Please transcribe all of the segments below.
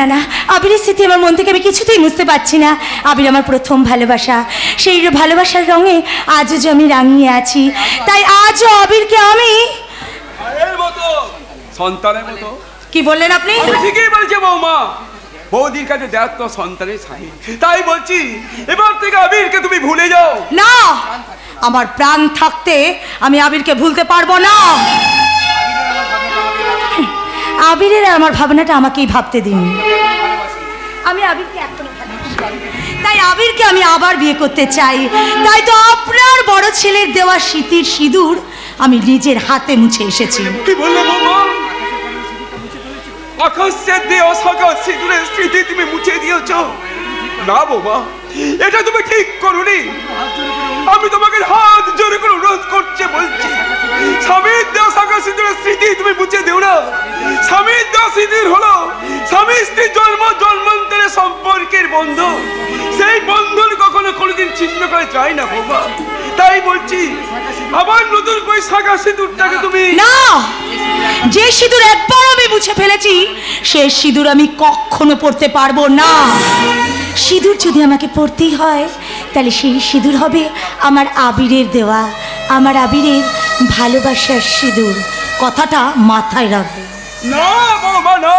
না না, আবিরের স্মৃতি আমার মন থেকে আমি কিছুতেই বুঝতে পারছি না। আবির আমার প্রথম ভালোবাসা, সেই ভালোবাসার রঙে আজও যে আমি রাঙিয়ে আছি। তাই আজও আবিরকে আমি সন্তানের মতো। কি বললেন আপনি? ঠিকই বলছে বৌমা, বৌদির কাছে দেখ তো সন্তানের ছাই। তাই বলছি এবার থেকে আবিরকে তুমি ভুলে যাও। না, আমার প্রাণ থাকতে আমি আবিরকে ভুলতে পারবো না। আবিরের আমার ভাবনাটা আমাকেই ভাবতে দিন। আমি আবিরকে এখনো ভালোবাসি, তাই আবিরকে আমি আবার বিয়ে করতে চাই। তাই তো আপনার বড় ছেলের দেওয়া শীতের সিঁদুর আমি নিজের হাতে মুছে এসেছি। কি বললে বৌমা? আকাশের দেওয়া সাগর সিঁদুরের স্মৃতি তুমি মুছে দিয়েছ? না বৌমা, এটা তুমি ঠিক করোনি। আমি তোমাকে হাত জোরে করে অনুরোধ করছে বলছি, স্বামীর দেওয়া সাগর সিঁদুরের স্মৃতি তুমি মুছে দিও না। স্বামীর দেওয়া সিঁদুর হলো স্বামী স্ত্রী জন্ম জন্মান্তরের সম্পর্কের বন্ধন। সেই বন্ধন কখনো কোনোদিন ছিন্ন করে যায় না বৌমা। তাই বলছি আবার নতুন করে সাগর সিঁদুরটাকে তুমি না, যে সিঁদুর একবার আমি মুছে ফেলেছি সেই সিঁদুর আমি কখনো পড়তে পারবো না। সিঁদুর যদি আমাকে পড়তেই হয় তাহলে সেই সিঁদুর হবে আমার আবিরের দেওয়া, আমার আবিরের ভালোবাসার সিঁদুর। কথাটা মাথায় রাখবে। না বাবা না,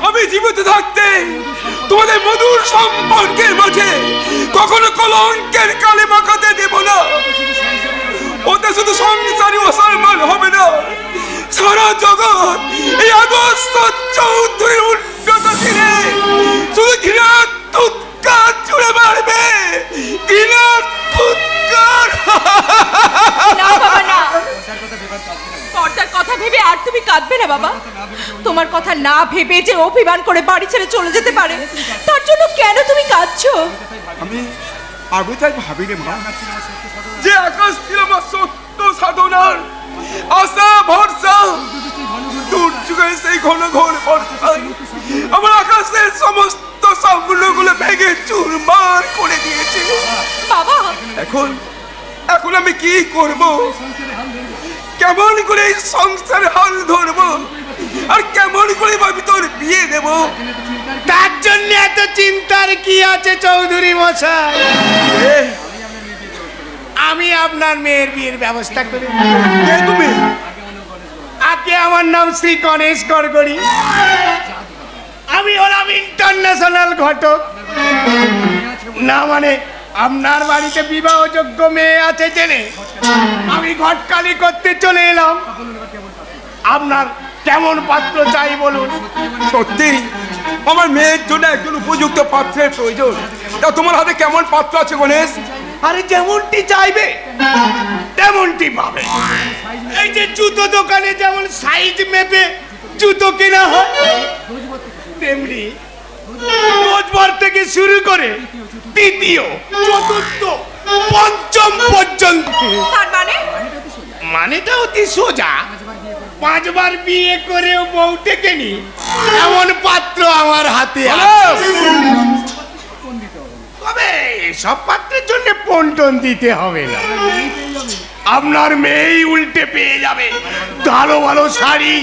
আমি জীবিত থাকতে তোমাদের মধুর সম্পর্কের মাঝে কখনো কলঙ্কের কালি মাখাতে দেব না। ওতে শুধু সংসারী অসম্মান হবে না, সারা জগৎ এই আদর্শ চৌধুরীর উন্নত ছিঁড়ে শুধু ঘৃণার তুৎকার ছুড়ে মারবে। ঘৃণার তুৎকার। না বাবা না, পর্দার কথা ভেবে আর তুমি কাঁদবে না বাবা। তোমার কথা না ভেবে যে অভিমান করে বাড়ি ছেড়ে চলে যেতে পারে, তার জন্য কেন তুমি কাঁদছো? আমি তাই ভাবি রে মা, যে আকাশ ছিল আমার সত্য সাধনার আশা ভরসা, দুর্যোগের সেই ঘন ঘোর বর্ষায় আমার আকাশের সমস্ত স্বপ্নগুলো ভেঙে চুরমার করে দিয়েছে বাবা। এখন এখন আমি কি করব? কেমন করে এই সংসারে হাল ধরবো? আর কেমন করে ভাবি তোর বিয়ে দেব? তার জন্য এত চিন্তার কি আছে চৌধুরী মশাই? আমি আপনার মেয়ের বিয়ের ব্যবস্থা করে তুমি আগে। আমার নাম শ্রী গণেশ গড়গড়ি, আমি হলাম ইন্টারন্যাশনাল ঘটক। না মানে আপনার বাড়িতে বিবাহযোগ্য মেয়ে আছে জেনে আমি ঘটকালি করতে চলে এলাম। আপনার কেমন পাত্র চাই বলুন? সত্যি আমার মেয়ের জন্য একজন উপযুক্ত পাত্রের প্রয়োজন। তা তোমার হাতে কেমন পাত্র আছে গণেশ? আরে যেমনটি চাইবে তেমনটি পাবে। এই যে জুতো দোকানে যেমন সাইজ মেপে জুতো কেনা হয়, তেমনি রোজবার থেকে শুরু করে তৃতীয় চতুর্থ পঞ্চম পর্যন্ত। তার মানেটা অতি সোজা। 5 বার বিয়ে করেও বউ টেকেনি এমন পাত্র আমার হাতে আছে। তবে সব পাত্রের জন্য পন্টন দিতে হবে না, আপনার মেয়েই উল্টে পেয়ে যাবে ভালো ভালো শাড়ি,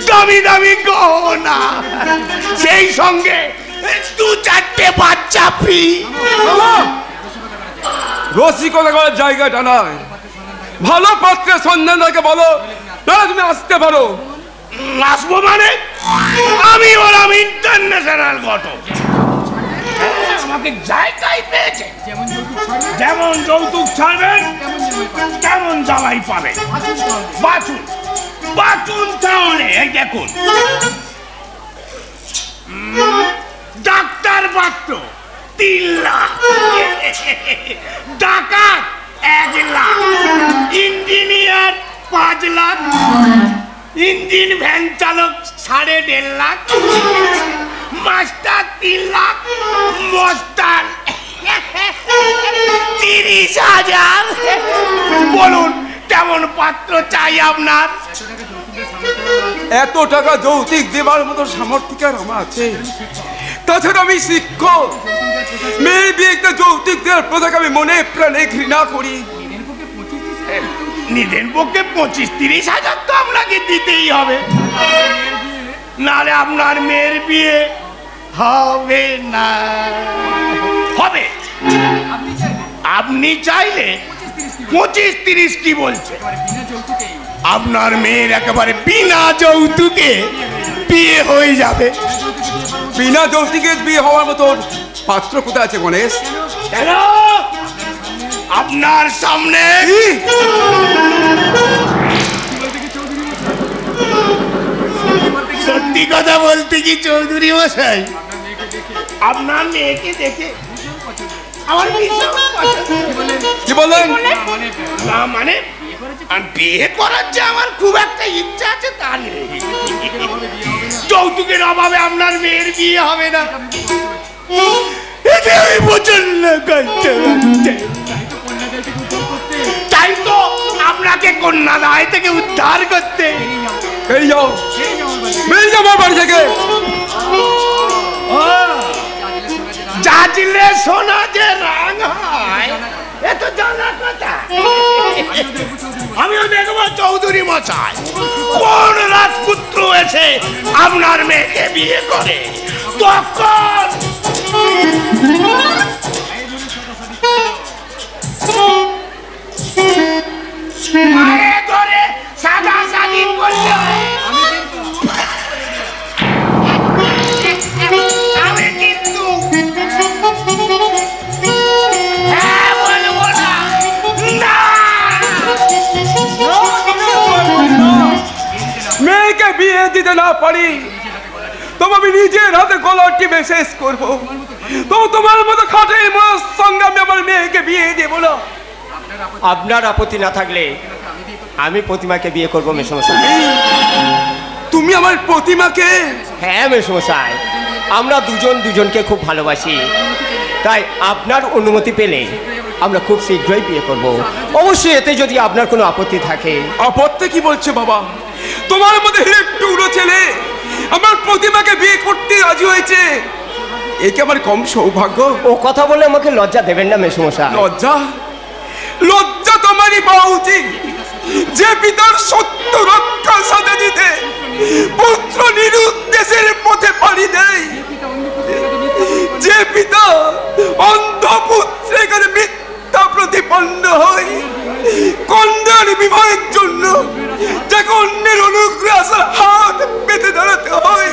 দামি দামি গহনা, সেই সঙ্গে 2-4টে বাচ্চা ফ্রি। রসিকতা করার জায়গাটা নয়, ভালো পাত্রের সন্ধান থাকে বলো, না তুমি আসতে পারো। আসবো মানে? আমি হলাম ইন্টারন্যাশনাল ঘটক, আমাকে জায়গায় পেয়েছে। যেমন যৌতুক ছাড়বেন তেমন জামাই পাবে। বাছুন বাছুন তাহলে। এই দেখুন, ডাক্তার পাত্র 3 লাখ, ডাকাত 1 lakh, engineer 5 lakh, engine van চালক 1.5 লাখ, মাস্টার 3 লাখ, মস্তান 30,000। বলুন কেমন পাত্র চাই আপনার? এত টাকা যৌতুক দেবার মতো সামর্থ্য আমার আছে? তাছাড়া আমি শিক্ষক, মেয়ের বিয়ে একটা যৌতুক দেওয়ার প্রথাকে আমি মনে প্রাণে ঘৃণা করি। নিজের পক্ষে 25-30 হাজার তো আপনাকে দিতেই হবে। নালে আপনার মেয়ের বিয়ে হবে না। হবে, আপনি চাইলে 25-30 কি বলছে, আপনার মেয়ের একেবারে বিনা যৌতুকে বিয়ে হয়ে যাবে। বিনা যৌতুকে বিয়ে হওয়ার মতন পাত্র কোথায় আছে গণেশ? কেন আপনার সামনে সত্যি কথা বলতে কি চৌধুরী মশাই, আপনার মেয়েকে দেখে আমার ভীষণ পছন্দ। কি বললেন? না মানে বিয়ে করার যে আমার খুব একটা ইচ্ছা আছে তা নেই। যৌতুকের অভাবে আপনার মেয়ের বিয়ে হবে না, এতে আমি প্রচন্ড কষ্ট হচ্ছে। তাই তো আপনাকে কন্যাদায় থেকে উদ্ধার করতে এই যাও, বেরিয়ে যাও আমার বাড়ি থেকে। জাজলে সোনা যে রাং হয় এ তো জানা কথা। আমিও দেখবো চৌধুরী মশাই কোন রাজপুত্র এসে আপনার মেয়েকে বিয়ে করে, তখন মায়ে ধরে সাদা সাদি করলে আমি কিন্তু হ্যাঁ বলবো না। মেয়েকে বিয়ে দিতে না পারি তবে আমি নিজের হাতে গলার টিপে শেষ করবো। তো তোমার মতো খাটে সঙ্গে আমি আমার মেয়েকে বিয়ে দেবো না। আপনার আপত্তি না থাকলে আমি প্রতিমাকে বিয়ে করবো মেসমশাই। তুমি আমার প্রতিমাকে? হ্যাঁ মেসমশাই, আমরা দুজন দুজনকে খুব ভালোবাসি, তাই আপনার অনুমতি পেলে আমরা খুব শীঘ্রই বিয়ে করব। অবশ্যই এতে যদি আপনার কোনো আপত্তি থাকে। আপত্তি কি বলছে বাবা? তোমার মধ্যে একটু উড়ো ছেলে আমার প্রতিমাকে বিয়ে করতে রাজি হয়েছে, একে আমার কম সৌভাগ্য? ও কথা বলে আমাকে লজ্জা দেবেন না মেসমশাই। লজ্জা? লজ্জা তোমারই পাওয়া উচিত, যে পিতার সত্য রক্ষার সাথে দিতে পুত্র নিরুদ্দেশের পথে পাড়ি দেয়, যে পিতা অন্ধ পুত্রের কাছে মিথ্যা প্রতিপন্ন হয়, কন্যার বিবাহের জন্য যাকে অন্যের অনুগ্রহ আসার হাত পেতে দাঁড়াতে হয়,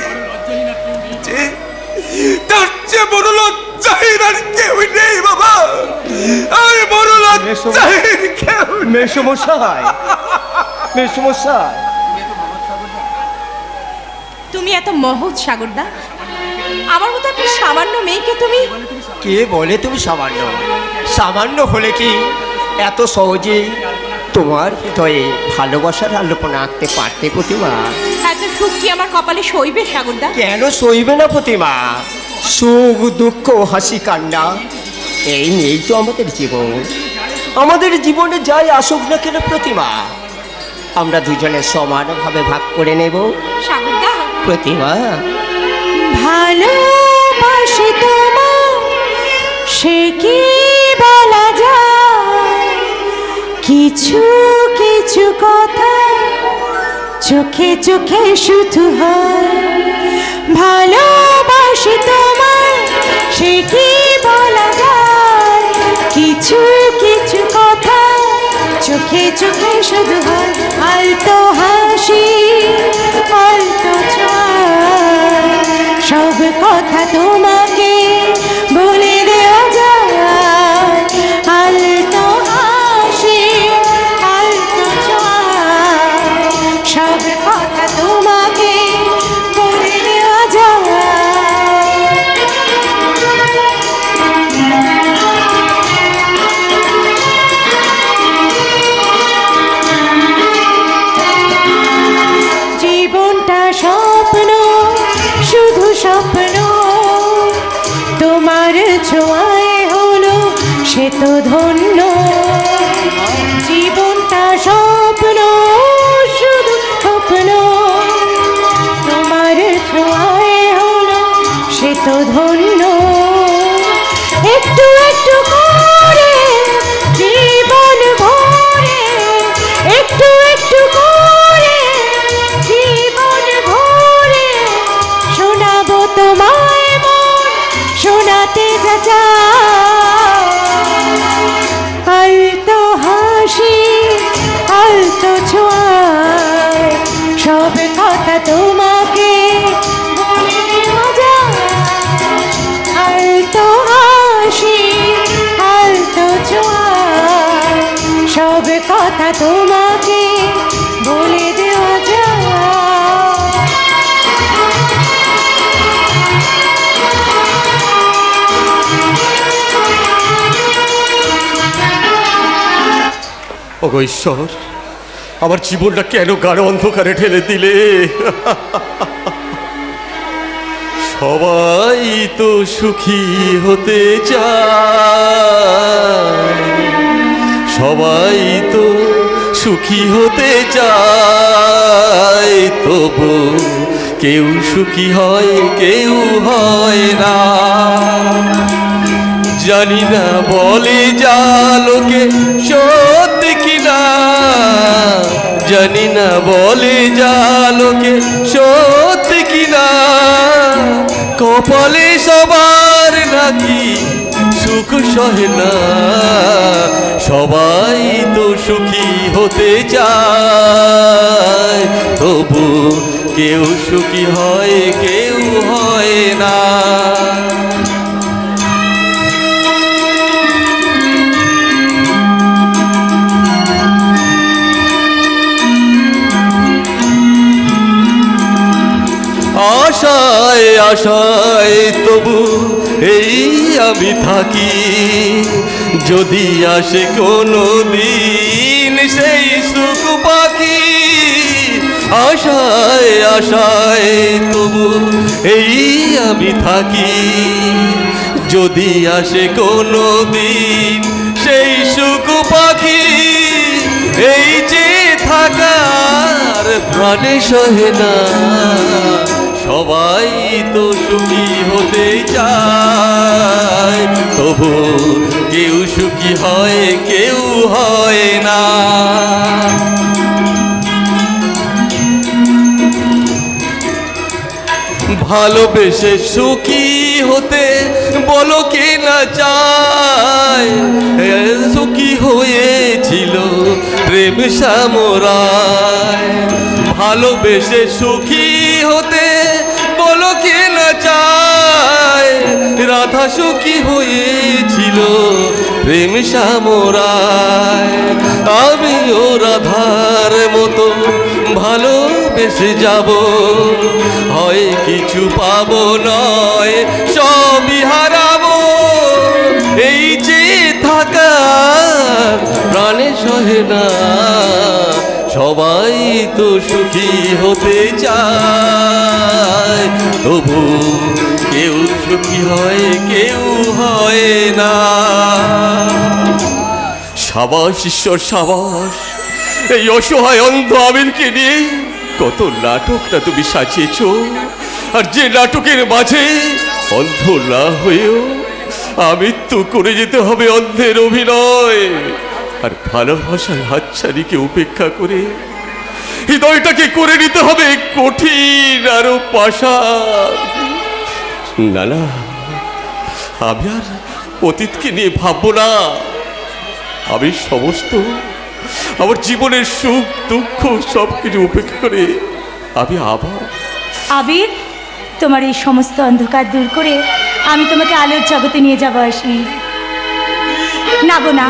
তার চেয়ে বড় লজ্জাহীন আর কেউ নেই বাবা। আর বড় লজ্জাহীন কেউ মেসমশাই, মেসমশাই তুমি এত মহৎ সাগরদা, আমার মতো একটা সামান্য মেয়েকে তুমি। কে বলে তুমি সামান্য? সামান্য হলে কি এত সহজেই তোমার হৃদয়ে ভালোবাসার আলোপনা আঁকতে পারতে প্রতিমা? এত সুখ কি আমার কপালে সইবে সাগরদা? কেন সইবে না প্রতিমা? সুখ দুঃখ হাসি কান্না এই নিয়েই তো আমাদের জীবন। আমাদের জীবনে যাই আসুক না কেন প্রতিমা, আমরা দুজনে সমানভাবে ভাগ করে নেব সাগরদা। প্রতিমা ভালোবাসি তোমার সে কি বলা যায়, কিছু কিছু কথা চোখে চোখে শুধু হয়। ভালোবাসি তোমার সে কি বলা যায়, কিছু কিছু কথা চোখে চোখে শুধু হয়। আলতো হাসি আলতো ছোঁয়া সব কথা তোমাকে বলে দেওয়া যায়। আলতো হাসি আলতো ছোঁয়া সব কথা তোমাকে বলে দেওয়া যায়। জীবনটা স্বপ্ন, শুধু স্বপ্ন, তোমার ছোঁয়ায় হলো সে তো ধন্য। জীবনটা স্বপ্ন, শুধু স্বপ্ন, তোমার ছোঁয়ায় হলো সে তো ধন্য। একটু একটু করে জীবন ভরে, একটু একটু করে জীবন ভরে তবু তোমায় মন শোনাতে যা চায়, আলতো হাসি আলতো ছোঁয়ায় সব কথা তোমাকে বলে দেওয়া যায়। আলতো হাসি আলতো ছোঁয়ায় সব কথা তোমাকে বলে দেওয়া যায়। ওগো ঈশ্বর, আমার জীবনটা কেন গাঢ় অন্ধকারে ঠেলে দিলে? সবাই তো সুখী হতে চায়, সবাই তো সুখী হতে চায়, তবু কেউ সুখী হয় কেউ হয় না। জানি না বলে যা লোকে সত্যি কিনা, জানি না বলে যা লোকে সত্যি কিনা, কপালে সবার নাকি সুখ সহে না। সবাই তো সুখী হতে চায়, তবু কেউ সুখী হয় কেউ হয় না। আশায় আশায় তবু এই আমি থাকি, যদি আসে কোনো দিন সেই সুখ পাখি। আশায় আশায় তবু এই আমি থাকি, যদি আসে কোনো দিন সেই সুখ পাখি। এই যে থাকার প্রাণে সহে না, সবাই তো সুখী হতে চায়, তবু কেউ সুখী হয় কেউ হয় না। ভালোবেসে সুখী হতে বলো কে না চায়, সুখী হয়েছিল প্রেম সামরায়। ভালোবেসে সুখী হতে বলো কে না চায়, রাধা সুখী হয়েছিল প্রেম সামরায়। আমিও রাধার মতো ভালোবেসে যাব, হয় কিছু পাবো নয় সবই হারাবো। এই যে থাকা প্রাণে সহে না, সবাই তো সুখী হতে চায়, তবু কেউ সুখী হয় কেউ হয় না। সাবাস ঈশ্বর সাবাস, এই অসহায় অন্ধ আমিরকে নিয়ে কত নাটকটা তুমি সাজিয়েছ, আর যে নাটকের মাঝে অন্ধ না হয়েও আমৃত্যু করে যেতে হবে অন্ধের অভিনয়। আর ভালোবাসার হাতছানিকে উপেক্ষা করে হৃদয়টাকে করে নিতে হবে কঠিন আরো পাষাণ। না না, আমি আর অতীতকে নিয়ে ভাববো না। আমি সমস্ত আমার জীবনের সুখ দুঃখ সব কিছু উপেক্ষা করে আমি আবির, তোমার এই সমস্ত অন্ধকার দূর করে আমি তোমাকে আলোর জগতে নিয়ে যাবো। আসি না গো না,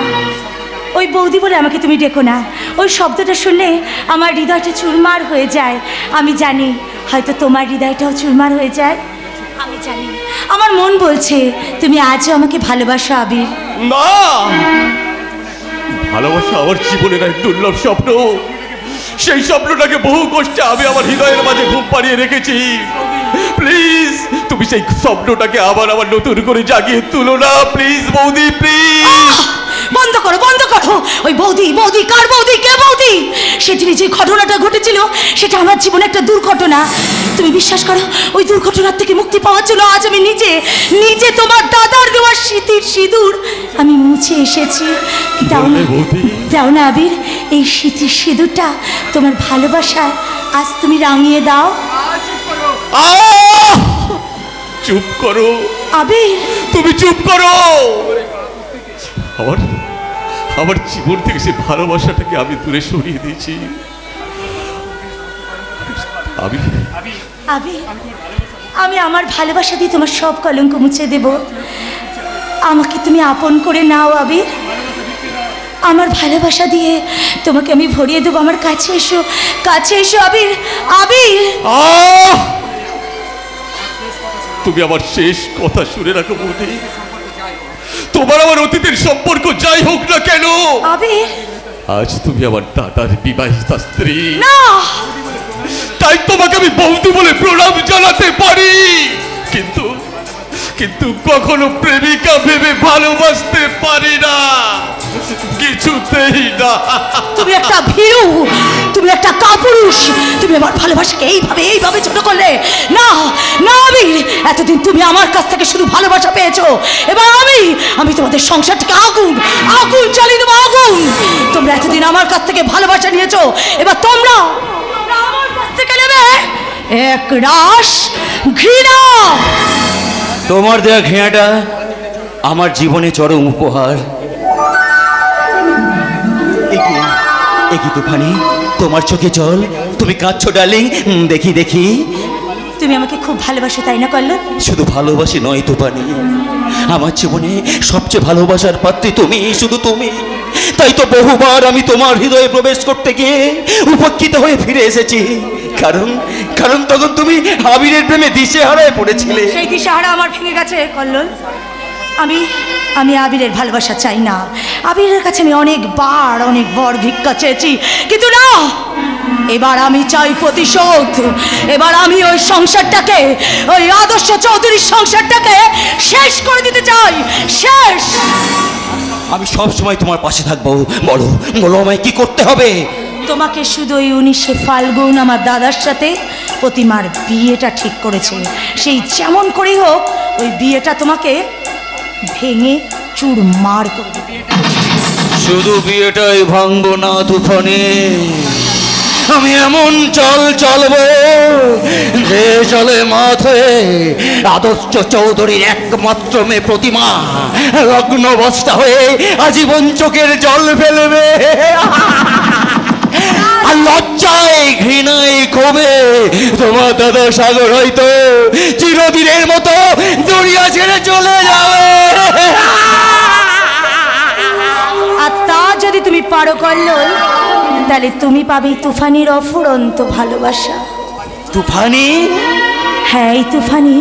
ওই বৌদি বলে আমাকে তুমি ডেকো না। ওই শব্দটা শুনলে আমার হৃদয়টা চুরমার হয়ে যায়। আমি জানি হয়তো তোমার হৃদয়টাও চুরমার হয়ে যায়। আমি জানি, আমার মন বলছে তুমি আজও আমাকে ভালোবাসো আবির। না, ভালোবাসা আমার জীবনের এক দুর্লভ স্বপ্ন। সেই স্বপ্নটাকে বহু কষ্টে আমি আমার হৃদয়ের মাঝে ঘুম পাড়িয়ে রেখেছি। প্লিজ তুমি সেই স্বপ্নটাকে আবার আমার নতুন করে জাগিয়ে তুলো না প্লিজ বৌদি, প্লিজ। বন্ধ করো, বন্ধ করো। ওই বৌদি, বৌদি কার বৌদি? কে বৌদি? সেদিনে যে ঘটনাটা ঘটেছিল সেটা আমার জীবনে একটা দুর্ঘটনা। তুমি বিশ্বাস করো, ওই দুর্ঘটনার থেকে মুক্তি পাওয়ার জন্য আজ আমি নিজে নিজে তোমার দাদার দেওয়া স্মৃতির সিঁদুর আমি মুছে এসেছি। দাও না, দাও না আবির, এই স্মৃতির সিঁদুরটা তোমার ভালোবাসায় আজ তুমি রাঙিয়ে দাও। চুপ করো আবির, তুমি চুপ করো। আমার জীবন থেকে সে ভালোবাসাটাকে আমি দূরে সরিয়ে দিয়েছি। আবির, আমি আমার ভালোবাসা দিয়ে তোমার সব কলঙ্ক মুছে দেব। আমাকে তুমি আপন করে নাও আবির। আমার ভালোবাসা দিয়ে তোমাকে আমি ভরিয়ে দেবো। আমার কাছে এসো, কাছে এসো আবির। আবির, তুমি আমার শেষ কথা শুনে রাখো বৌদি। তোমার আমার অতীতের সম্পর্ক যাই হোক না কেন, আবির, আজ তুমি আমার দাদার বিবাহিতা স্ত্রী। না, তাই তোমাকে আমি বৌদি বলে প্রণাম জানাতে পারি, কিন্তু কিন্তু কখনো প্রেমিকা ভেবে ভালোবাসতে পারি না, কিছুতেই না। তুমি একটা ভীরু, তুমি একটা কাপুরুষ। তুমি আমার ভালোবাসাকে এইভাবে ছোট করলে। না না আবির, এতদিন তুমি আমার কাছ থেকে শুধু ভালোবাসা পেয়েছো, এবার আমি তোমাদের সংসারটাকে আগুন চালিয়ে দেবো, আগুন। তোমরা এতদিন আমার কাছ থেকে ভালোবাসা নিয়েছো, এবার তোমরা আমার কাছ থেকে নেবে এক রাশ ঘৃণা। তোমার দেয়া ঘৃণাটা আমার জীবনে চরম উপহার। একই তুফানি, তোমার চোখে জল, তুমি কাঁদছো ডার্লিং। দেখি তুমি আমাকে খুব ভালোবাসো, তাই না কল্লোল? শুধু ভালোবাসি নয় তুফানি, আমার জীবনে সবচেয়ে ভালোবাসার পাত্রী তুমি, শুধু তুমি। তাই তো বহুবার আমি তোমার হৃদয়ে প্রবেশ করতে গিয়ে উপেক্ষিত হয়ে ফিরে এসেছি, কারণ তখন তুমি আবিরের প্রেমে দিশেহারায় পড়েছিলে। সেই দিশেহারা আমার ভেঙে গেছে কল্লোল। আমি আবিরের ভালোবাসা চাই না। আবিরের কাছে আমি অনেক বর ভিক্ষা চেয়েছি, কিন্তু না, এবার আমি চাই প্রতিশোধ। এবার আমি ওই সংসারটাকে, ওই আদর্শ চৌধুরীর সংসারটাকে শেষ করে দিতে চাই, শেষ। আমি সব সময় তোমার পাশে থাকবো। বলো আমায় কি করতে হবে? তোমাকে শুধু ওই 19শে ফাল্গুন আমার দাদার সাথে প্রতিমার বিয়েটা ঠিক করেছে, সেই যেমন করেই হোক ওই বিয়েটা তোমাকে ভেঙে চুরমার করে দেবে। শুধু বিয়েটাই ভাঙবো না তুফানে, আমি এমন চলবো যে চলে মাথায় আদর্শ চৌধুরীর একমাত্র মেয়ে প্রতিমা লগ্নবস্থা হয়ে আজীবন চোখের জল ফেলবে। আর লজ্জায় ঘৃণায় ক্ষোভে তোমার দাদা সাগর হয়তো চিরদিনের মতো দুনিয়া ছেড়ে চলে যাবে। আর তা যদি তুমি পারো কল্লোল, তাহলে তুমি পাবে তুফানির অফুরন্ত ভালোবাসা। তুফানি? হ্যাঁ, এই তুফানি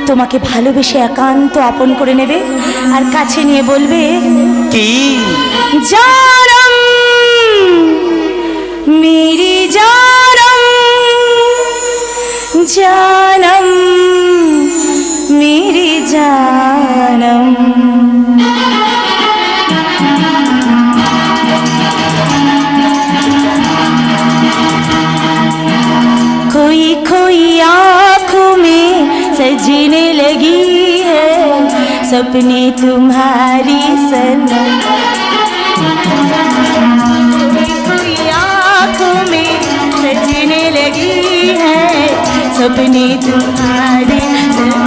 তোমাকে ভালোবেসে একান্ত আপন করে নেবে আর কাছে নিয়ে বলবে, কি জানম মেরি জানম, জানম মেরি জানম। खोई खोई आँखों में सजने लगी है सपने तुम्हारी सनम। खोई खोई आँखों में सजने लगी है सपने तुम्हारी सनम।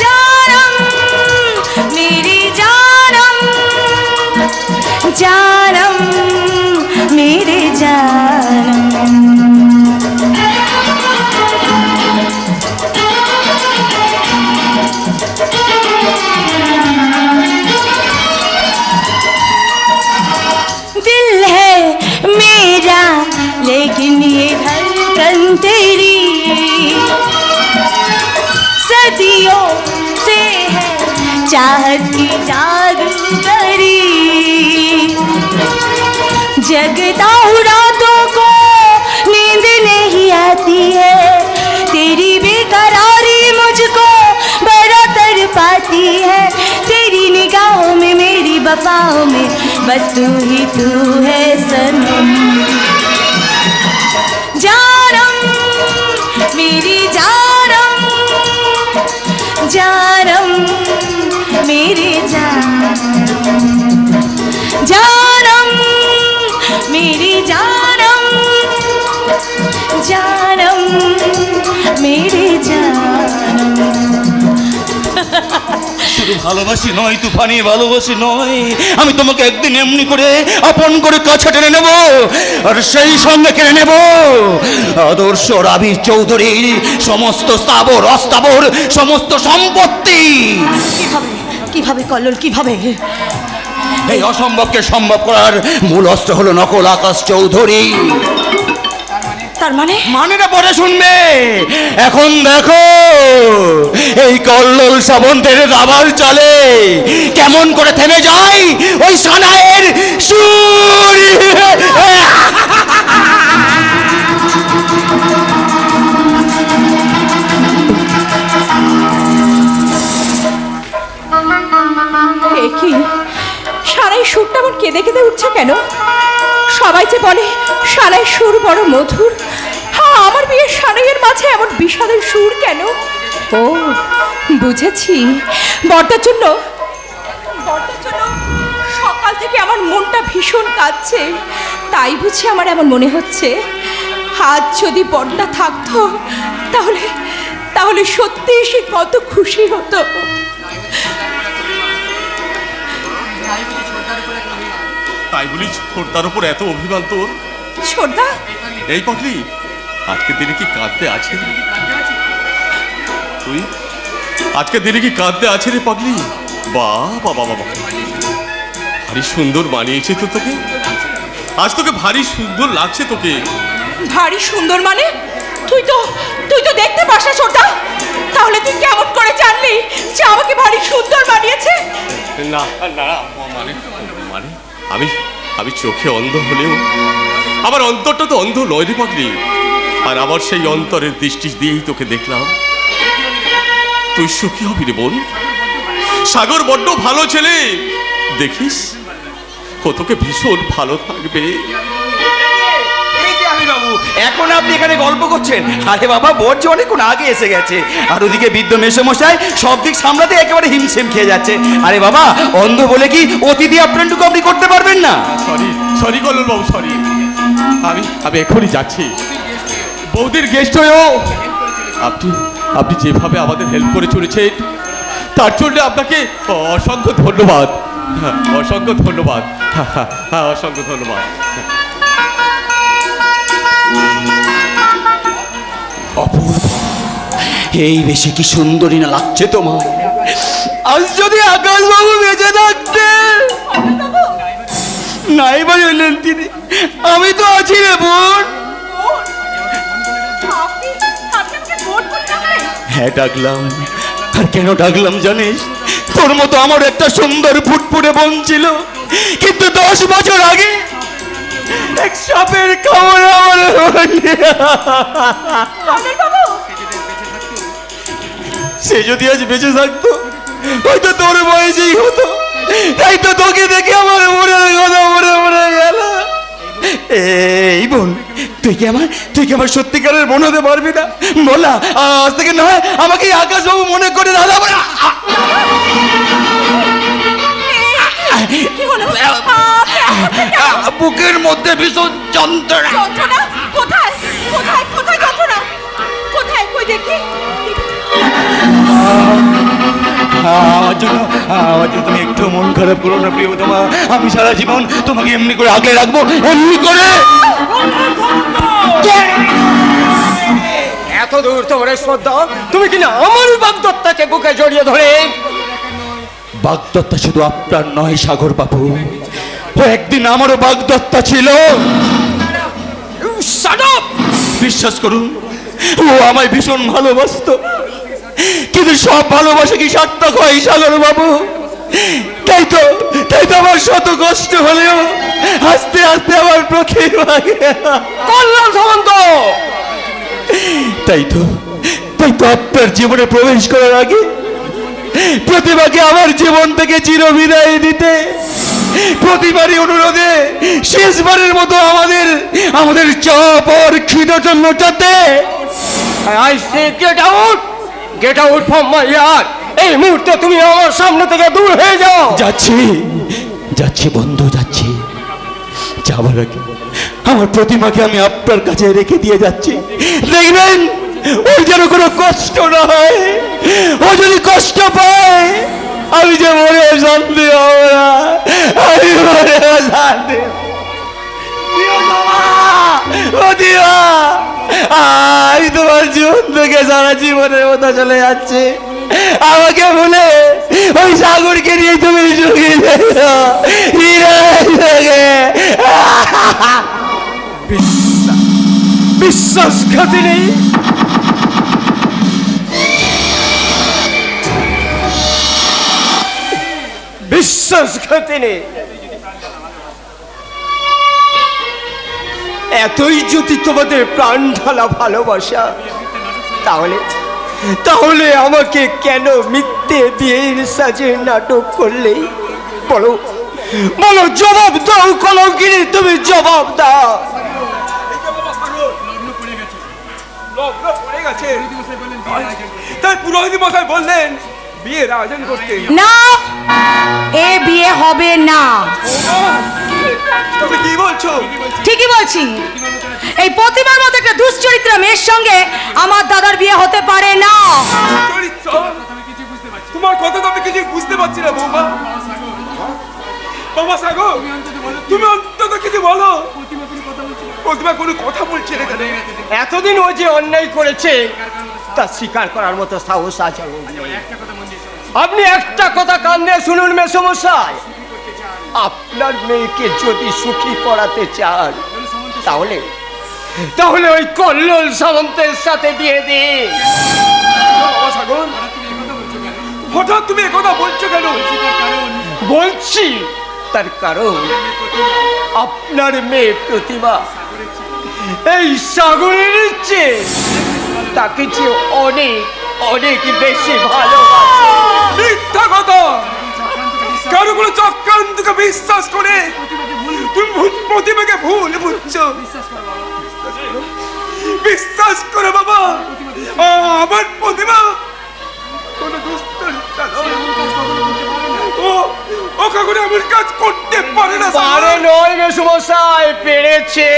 जानम मेरी जानम, जानम मेरे जानम। दिल है मेरा लेकिन ये धड़कन तेरी सदियों से है चाहत की जादूगरी। जगता हूँ रातों को नींद नहीं आती है, तेरी बेकरारी मुझको बड़ा तड़पाती है। तेरी निगाहों में मेरी वफाओं में बस तू ही तू है सनम। जानम मेरी जानम, जानम मेरी जानम, जानम मेरी जानम, जानम मेरी जानम। ভালোবাসি নয় তুফানি, ভালোবাসি নয়। আমি তোমাকে একদিন এমনি করে আপন করে কাছে টেনে নেব, আর সেই সঙ্গে কেড়ে নেব আদর্শ রাবি চৌধুরীর সমস্ত স্থাবর অস্থাবর সমস্ত সম্পত্তি। কিভাবে কিভাবে কল্লোল, কিভাবে? এই অসম্ভবকে সম্ভব করার মূল অস্ত্র হলো নকল আকাশ চৌধুরী। তার মানে? মানেটা পরে শুনবে। এখন দেখো এই কল্লোল সাবন্তের দাবার চলে কেমন করে থেমে যায় ওই সানাইয়ের সুর। কি সারাই সুরটা আমার কেঁদে কেঁদে উঠছে কেন? সবাই যে বলে সারাই সুর বড় মধুর, হ্যাঁ আমার বিয়ের সারাইয়ের মাঝে এমন বিষাদের সুর কেন? ও বুঝেছি, বড়টার জন্য সকাল থেকে আমার মনটা ভীষণ কাঁদছে, তাই বুঝি আমার এমন মনে হচ্ছে। আজ যদি বড়টা থাকতো তাহলে তাহলে সত্যি সে কত খুশি হতো। তাই বলি ছোটদার উপর এত অভিমান তোর? ছোটদা এই পাগলি, আজকের দিনে কি কাঁদতে আছে? তুই আজকের দিনে কি কাঁদতে আছে রে পাগলি? বাবা বাবা বাবা, ভারী সুন্দর মানিয়েছে তো তোকে, আজ তোকে ভারী সুন্দর লাগছে তোকে। ভারী সুন্দর মানে? তুই তো দেখতে পাস না ছোটদা, তাহলে তুই কেমন করে জানলি যে আমাকে ভারী সুন্দর মানিয়েছে? না না মানে মানে আমি চোখে অন্ধ হলেও আমার অন্তরটা তো অন্ধ নয় রে পাগলি। আর আমার সেই অন্তরের দৃষ্টি দিয়েই তোকে দেখলাম। তুই সুখী হবি রে বোন। সাগর বড্ড ভালো ছেলে, দেখিস ও তোকে ভীষণ ভালো থাকবে। এখন আপনি এখানে গল্প করছেন? আরে বাবা, বর যে অনেকক্ষণ আগে এসে গেছে, আর ওদিকে বৃদ্ধ মেসোমশাই সব দিক সামলাতে একেবারে হিমশিম খেয়ে যাচ্ছে। আরে বাবা, অন্ধ বলে কি অতিথি আপ্যায়নটুকু আপনি করতে পারবেন না? সরি কল্লোল বাবু, সরি। আমি এখনই যাচ্ছি। বৌদির গেস্ট হয়েও আপনি যেভাবে আমাদের হেল্প করে চলেছেন তার জন্য আপনাকে অসংখ্য ধন্যবাদ। অসংখ্য ধন্যবাদ। অসংখ্য ধন্যবাদ। অপূর্ব, এই বেশি কি সুন্দরী না লাগছে তোমার? আজ যদি আকাশবাবু বেঁচে থাকতে। নাই বললেন তিনি, আমি তো আছি রে বোন। হ্যাঁ ডাকলাম, আর কেন ডাকলাম জানিস? তোর মতো আমার একটা সুন্দর ফুটফুটে বোন ছিল, কিন্তু 10 বছর আগে এক সাপের কামড়ে আমার সে যদি আজ বেঁচে থাকতো হয়তো তোর বয়সেই হতো। তাই তো তোকে দেখে আমার মনের কথা মরে গেল। এই বোন, তুই কি আমার সত্যিকারের বোন হতে পারবি না? বলা আজ থেকে নয় আমাকে আকাশবাবু মনে করে দাদা। বুকের মধ্যে ভীষণ যন্ত্রণা। কোথায় কোথায় কোথায় যন্ত্রণা? কোথায় কই দেখি? আমার জন্য তুমি একটু মন খারাপ করো না প্রিয়তমা। আমি সারা জীবন তোমাকে এমনি করে আগলে রাখবো, এমনি করে। এত দূর তোমার শ্রদ্ধা, তুমি কিনা আমার বাগদত্তাকে বুকে জড়িয়ে ধরে। বাগদত্তা শুধু আপনার নয় সাগর বাবু, ও একদিন আমারও বাগদত্তা ছিল। বিশ্বাস করুন, ও আমায় ভীষণ ভালোবাসতো, কিন্তু সব ভালোবাসা কি সার্থক হয় সাগর বাবু? তাই তো আমার শত কষ্ট হলেও আস্তে আস্তে আমার প্রতিভা কল্যাণ সামন্ত। তাই তো আপনার জীবনে প্রবেশ করার আগে প্রতিভাকে আমার জীবন থেকে চিরবিদায় দিতে প্রতিবারই অনুরোধে শেষবারের মতো আমাদের চপ আর খিদটা মেটাতে। I say get out from my yard. এই মুহূর্তে তুমি আমার সামনে থেকে দূর হয়ে যাও। যাচ্ছি বন্ধু, যাচ্ছি। যাবার আগে আমার প্রতিমাকে আমি আপনার কাছে রেখে দিয়ে যাচ্ছি। দেখবেন ওর যেন কোনো কষ্ট না হয়। ও যদি কষ্ট পায় আমি যে মরে শান্তি হব না, আমি মরে শান্তি। আমি তোমার জীবন থেকে সারা জীবনের মতো চলে যাচ্ছে, আমাকে বলে ওই সাগরকে নিয়ে তুমি সুখী বিশ্বাসঘাতী নেই, বিশ্বাসঘাতী নেই। এতই যদি তোমাদের প্রাণ ঢালা ভালোবাসা, তাহলে তাহলে আমাকে কেন মিথ্যে বিয়ের সাজে নাটক করলে? বলো বলো, জবাব দাও কলঙ্কিনী, তুমি জবাব দাও। তাই পুরোহিত মশাই বললেন বিয়ের আয়োজন করতে। না, এ বিয়ে হবে না। তুমি কি বলছো? ঠিকই বলছি, এই প্রতিমার মতো একটা দুশ্চরিত্রা মেয়ের সঙ্গে আমার দাদার বিয়ে হতে পারে না। তোমার কথা তো আমি কিছু বুঝতে পারছি না বৌমা। বাবা সাগর, তুমি অন্তত কিছু বলো। প্রতিমা কোনো কথা বলছে না কেন? এতদিন ও যে অন্যায় করেছে তা স্বীকার করার মতো সাহস আছে। আপনি একটা কথা কান দিয়ে শুনুন মেসোমশাই, আপনার মেয়েকে যদি সুখী করাতে চান তাহলে তাহলে ওই কল্লোল সামন্তের সাথে দিয়ে দিন। বাবা সাগর, হঠাৎ তুমি একথা বলছো কেন? বলছি তার কারণ আপনার মেয়ে প্রতিভা এই সাগরের চেয়ে তাকে যে অনেক অনেক বেশি ভালোবাসে। মিথ্যা কথা! কারো কোনো চক্রান্তকে বিশ্বাস করে তুমি প্রতিমাকে ভুল বুঝছো। বিশ্বাস করো বাবা, আমার প্রতিমা কোনো দুশ্চরিত্রা নয়। ও কখনো এমন কাজ করতে পারে না। পারে নয় মেসোমশাই, পেরেছে।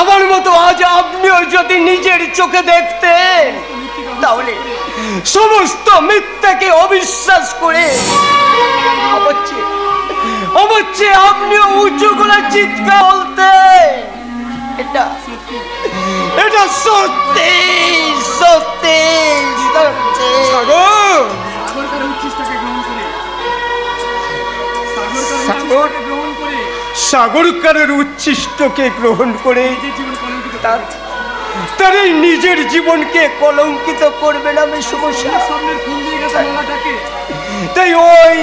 আমার মতো আজ আপনিও যদি নিজের চোখে দেখতেন তাহলে সমস্ত মিথ্যাকে অবিশ্বাস করে অবশ্যই আপনিও উঁচু করে চিৎকার বলতেন এটা এটা সত্যি সত্যি সত্যি। সাগরকারের উচ্ছিষ্টকে গ্রহণ করে তার এই নিজের জীবনকে কলঙ্কিত করবে না মেসোমশাই। তাই ওই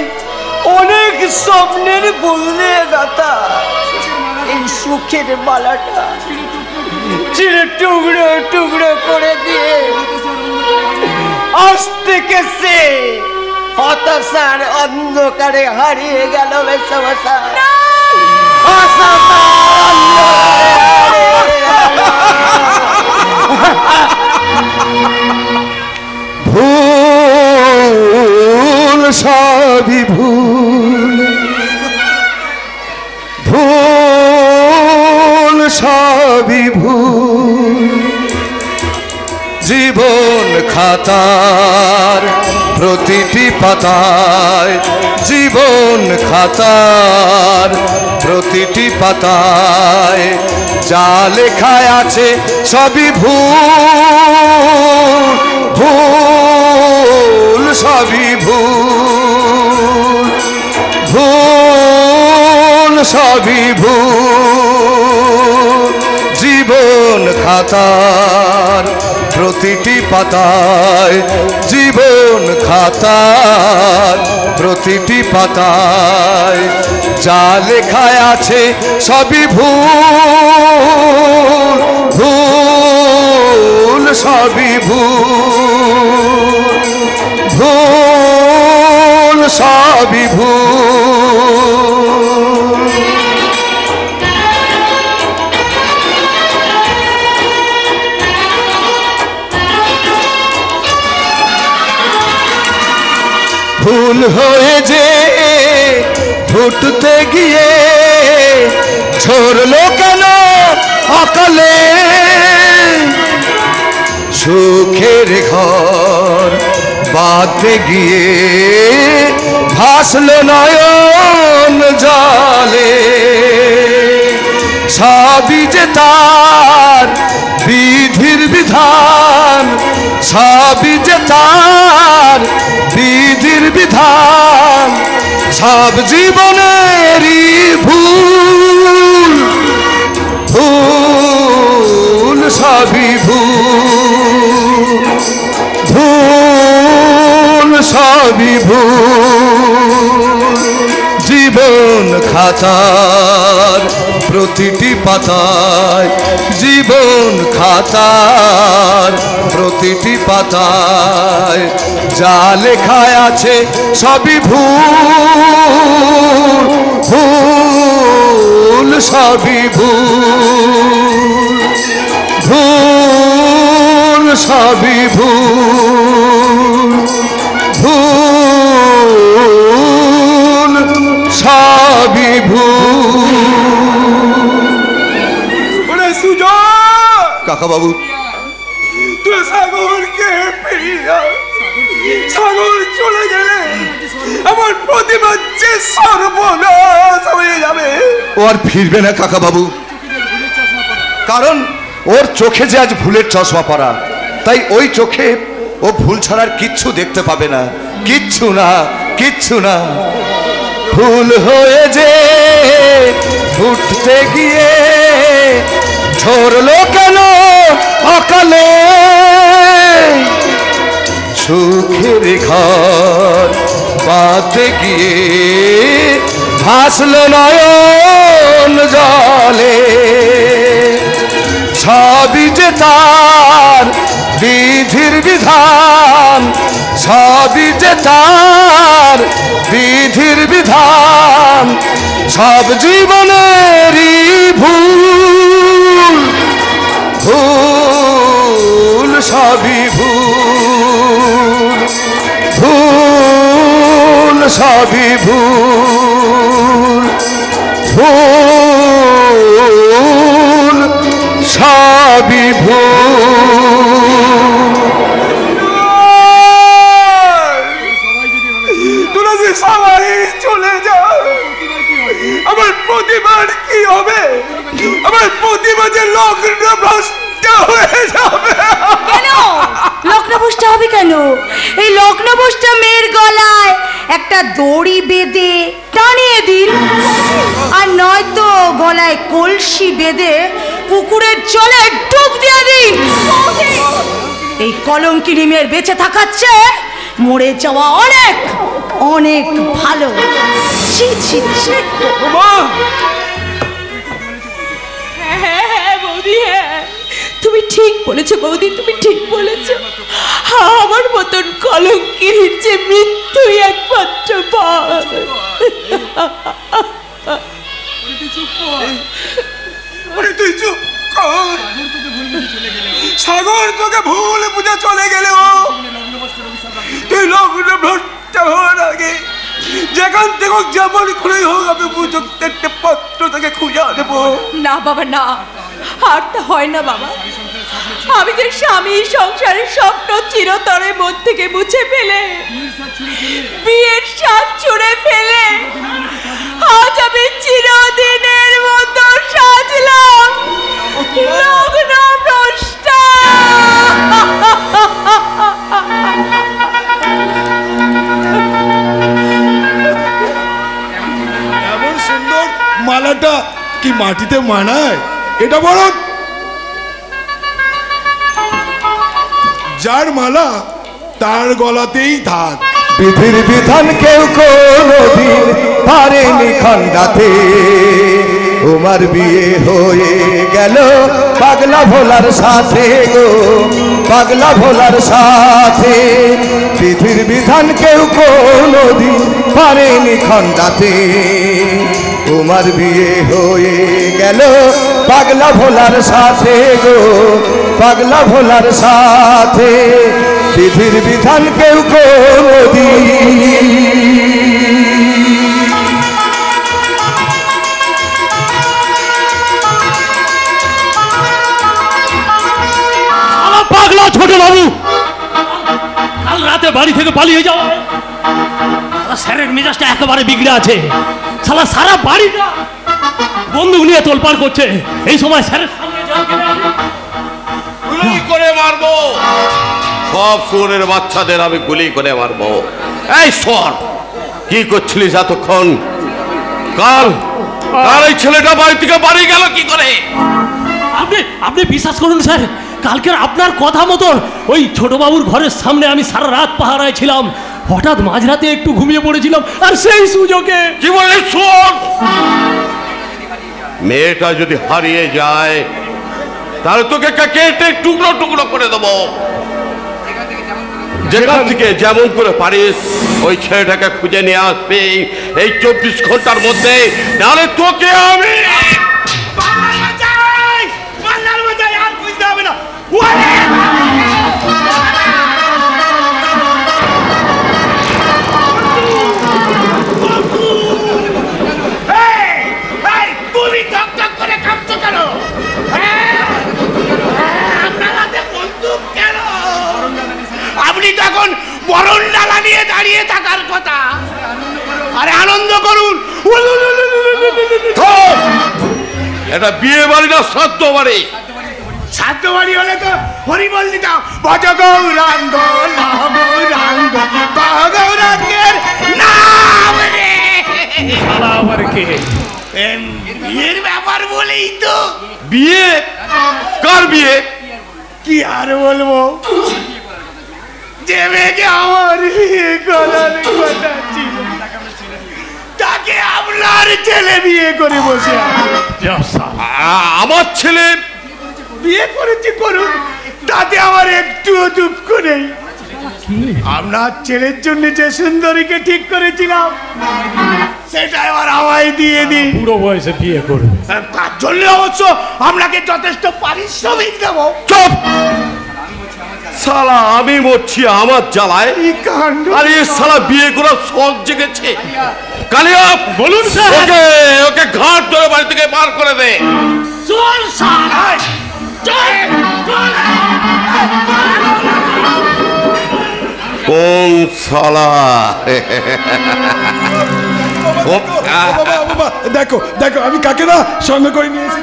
অনেক স্বপ্নের বললে গাথা এই সুখের মালাটা চিরে টুকরো টুকরো করে দিয়ে আজ থেকে সে হতাশার অন্ধকারে হারিয়ে গেল মেসোমশাই। ভুল সবই ভুল, ভুল সবই ভুল, জীবন খাতার প্রতিটি পাতায়, জীবন খাতার প্রতিটি পাতায় যা লেখায় আছে সবই ভুল, ভুল সবই ভুল, ভুল সবই ভুল, জীবন খাতার প্রতিটি পাতায়, জীবন খাতার প্রতিটি পাতায় যা লেখায় আছে সবই ভুল, ভুল সবই ভুল, ভুল সবই ভুল। ভুল হয়ে যে ফুটতে গিয়ে ঝরলো কেন অকালে, সুখের ঘর বাঁধতে গিয়ে ভাসলো নয়ন জলে। সবই যে তার বিধির বিধান, সবই যে তার বিধির বিধান, সব জীবনেরই ভুল, ভুল সবই ভুল, ভুল সবই ভুল। জীবন খাতার প্রতিটি পাতায়, জীবন খাতার প্রতিটি পাতায় যা লেখায় আছে সবই ভুল, ভুল সবই ভুল, ভুল সবই ভুল, ভুল সবই ভুল। সুজন কাকা বাবু, তুই সাগরকে ফিরিয়ে, সাগর চলে গেলে আমার প্রতিভা যে সর্বনাশ হয়ে যাবে। ও আর ফিরবে না কাকা বাবু, কারণ ওর চোখে যে আজ ভুলের চশমা পরা, তাই ওই চোখে ও ভুল ছাড়ার কিচ্ছু দেখতে পাবে না, কিচ্ছু না, কিচ্ছু না। ভুল হয়ে যে উঠতে গিয়ে ঝরলো কেন অকালে, সুখের ঘর বাঁধতে গিয়ে ভাসলো নয়ন জলে। সবই যে তার বিধির বিধান, সবই যে তার বিধির বিধান, সব জীবনেরই ভুল, ভুল সবই ভুল, ভুল সবই ভুল, ভুল সবই ভুল। তোরা যে সবাই চলে যাও, আমার প্রতিভার কি হবে? আমার প্রতিভা যে লগ্ন ভ্রষ্ট হয়ে যাবে। কেন লগ্নভ্রষ্ট হবে কেন? এই লগ্নভ্রষ্ট মেয়ের গলায় একটা দড়ি বেঁধে টানিয়ে দিন, আর নয়তো গলায় কলসি বেঁধে পুকুরের জলে ডুব দিয়ে দিন। এই কলঙ্কিনী মেয়ের বেঁচে থাকার চেয়ে মরে যাওয়া অনেক অনেক ভালো। ছি ছি ছি। হ্যাঁ হ্যাঁ বৌদি, হ্যাঁ তুমি ঠিক বলেছো বৌদি, তুমি ঠিক বলেছো। আমার মতন কলঙ্কিনীর যে মৃত্যুই একমাত্র পথ। তুই চুপ কর। সাগর তোকে ভুল বুঝে চলে গেলেও তুই লগ্ন ভ্রষ্ট হওয়ার আগে যেখান থেকে যেমন খুলেই হোক আমি উপযুক্ত একটা পত্র থেকে খুঁজে দেবো। না বাবা না, আর তা হয় না বাবা। আমি যে স্বামী সংসারের স্বপ্ন চিরতরে মন থেকে মুছে ফেলে, বিয়ের স্বাদ ছুঁড়ে ফেলে আজ আমি চিরদিনের মতো সাজলাম লগ্ন ভ্রষ্টা। এমন সুন্দর মালাটা কি মাটিতে মানায়? এটা বড় যার মালা তার গলাতেই থাক। বিধির বিধান কেউ কোনদিন পারেনি খণ্ডাতে। তোমার বিয়ে হয়ে গেল পাগলা ভোলার সাথে গো, পাগলা ভোলার সাথে। বিধির বিধান কেউ কোনদিন পারেনি খণ্ডাতে। তোমার বিয়ে হয়ে গেল পাগলা ভোলার সাথে গো, পাগলা ভোলার সাথে। বিধির বিধান কেউ কোনদিন পাগলা ছোট বাবু, কাল রাত মাঝরাতে বাড়ি থেকে পালিয়ে যাওয়া। স্যারের মেজাজটা একেবারে বিগড়ে আছে। শালা সারা বাড়িটা বন্দুক নিয়ে তোলপাড় করছে। এই সময় স্যারের সামনে গুলি করে মারবো, সব শুয়োরের বাচ্চাদের আমি গুলি করে মারবো। এই সর, কি করছিলিস এতক্ষণ? কাল এই ছেলেটা বাড়ি থেকে বাড়ি গেল কি করে? আপনি বিশ্বাস করুন স্যার, কালকের আপনার কথা মতো ওই ছোট বাবুর ঘরের সামনে আমি সারা রাত পাহারায় ছিলাম। হঠাৎ মাঝরাতে একটু ঘুমিয়ে পড়েছিলাম, আর সেই সুযোগে। কি বলে শোন, মেয়েটা যদি হারিয়ে যায় তাহলে তোকে কেটে টুকরো টুকরো করে দেবো। যেখান থেকে যেমন করে পারিস ওই ছেলেটাকে খুঁজে নিয়ে আসবি এই 24 ঘন্টার মধ্যে, নাহলে তোকে আমি আর বুঝতে হবে না। তুমি ঠকঠক করে কাঁপছো কেন? আপনি তখন বরণ ডালা নিয়ে দাঁড়িয়ে থাকার কথা। আরে আনন্দ করুন। এটা বিয়ে বাড়ি না শ্রাদ্ধ বাড়ি? শ্রাদ্ধ বাড়ি হলে তো হরিবল দিতাম। ভজ গৌরাঙ্গ গৌরাঙ্গ গৌরাঙ্গের নাম রে। আবার কে? বিয়ের ব্যাপার বলেই তো। বিয়ে? কার বিয়ে? কি আর বলবো, যে মেয়েকে আমার বিয়ে করার কথা ছিল তাকে আপনার ছেলে বিয়ে করে বসে আছে। আমার ছেলে বিয়ে করেছি, করুন, তাতে আমার একটুও দুঃখ নেই। আপনার ছেলের জন্য যে সুন্দরীকে ঠিক করেছিলাম সেটা এবার আমায় দিয়ে দিন। বুড়ো বয়সে বিয়ে করবে, তার জন্য অবশ্য আপনাকে যথেষ্ট পারিশ্রমিক দেব। চুপ! শালা আমি মরছি আমার জ্বালায়, আর এই শালা বিয়ে করার শখ জেগেছে। কালিয়া বলুন স্যার। ওকে ঘাট ধরে বাড়ি থেকে বার করে দে। চল শালা, চল। কোন শালা? দেখো দেখো আমি কাকে না সঙ্গে করে নিয়েছি।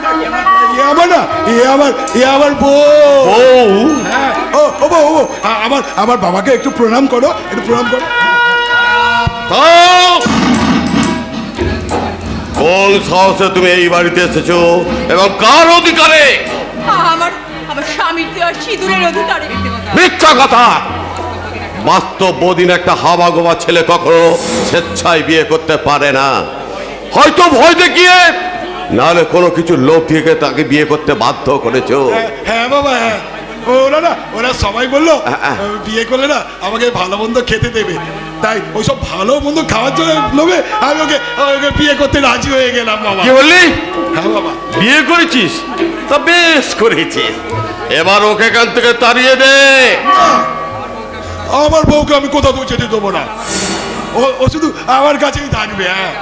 আমার বউ। আমার বাবাকে একটু প্রণাম করো, একটু প্রণাম করো। কোন সাহসে তুমি এই বাড়িতে এসেছো এবং কার অধিকারে? আমার স্বামীর দেওয়ার সিঁদুরের অধিকারে। মিথ্যা কথা। বাস্তব বদিন একটা হাওয়া গোবা ছেলে কখনো স্বেচ্ছায় বিয়ে করতে পারে না। হয়তো ভয় দেখিয়ে, নাহলে কোনো কিছু লোভ দিয়ে তাকে বিয়ে করতে বাধ্য করেছো। হ্যাঁ বাবা, হ্যাঁ। ওরা সবাই বললো বিয়ে করলে না আমাকে ভালো মন্দ খেতে দেবে, তাই ওইসব ভালো মন্দ খাওয়ার জন্য লোভে আমি ওকে বিয়ে করতে রাজি হয়ে গেলাম বাবা। কি বললি? হ্যাঁ বাবা। বিয়ে করেছিস? তা বেশ করেছিস, এবার ওকে এখান থেকে তাড়িয়ে দে। আমার বউকে আমি কোথাও যেতে দেবো না, ও শুধু আমার কাছেই থাকবে। হ্যাঁ।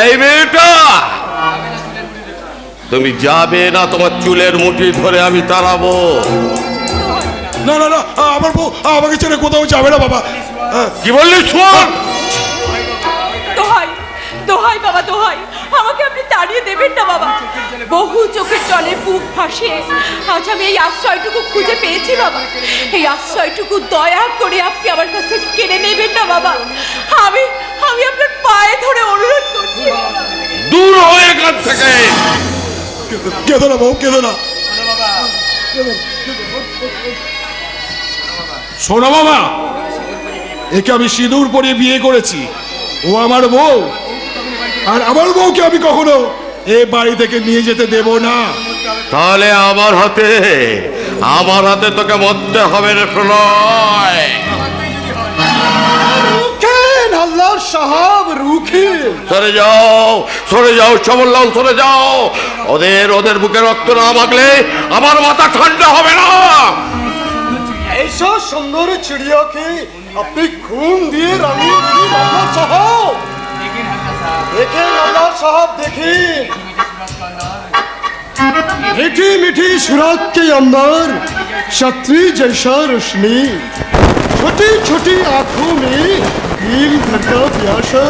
এই মেয়েটা, তুমি যাবে না, তোমার চুলের মুঠি ধরে আমি তাড়াবো। না না না, আমার বউ আমাকে ছেড়ে কোথাও যাবে না বাবা। কি বললি? শোন, দোহাই দোহাই বাবা, দোহাই, আমাকে আপনি তাড়িয়ে দেবেন না বাবা। বহু চোখের জলে বুক ভাসিয়ে আজ আমি এই আশ্রয়টুকু খুঁজে পেয়েছি বাবা। এই আশ্রয়টুকু দয়া করে আপনি আমার কাছে কেড়ে নেবেন না বাবা। আমি আপনার পায়ে ধরে অনুরোধ করছি, দূর হয়ে এখান থেকে। কেঁদো না বউ, কেঁদো না। শোনো বাবা, একে আমি সিঁদুর পরিয়ে বিয়ে করেছি, ও আমার বউ, আর আমার বউকে আমি কখনো এ বাড়ি থেকে নিয়ে যেতে দেব না। তাহলে আমার হাতে তোকে মরতে হবে রে প্রলয়। আল্লাহর সাহাব রুখে সরে যাও চমল্লাল, সরে যাও। ওদের বুকে রক্ত না মাখলে আমার মাথা ঠান্ডা হবে না। এইসব সুন্দর চিড়িয়াকে আপনি খুন দিয়ে রানিয়ে দিন আল্লাহর সাহাব। দেখেন আল্লাহর সাহাব, দেখেন मीठी मीठी सूरत के अंदर छतरी जैसा रोशनी। छोटी छोटी आंखों में दिल भरता प्यासा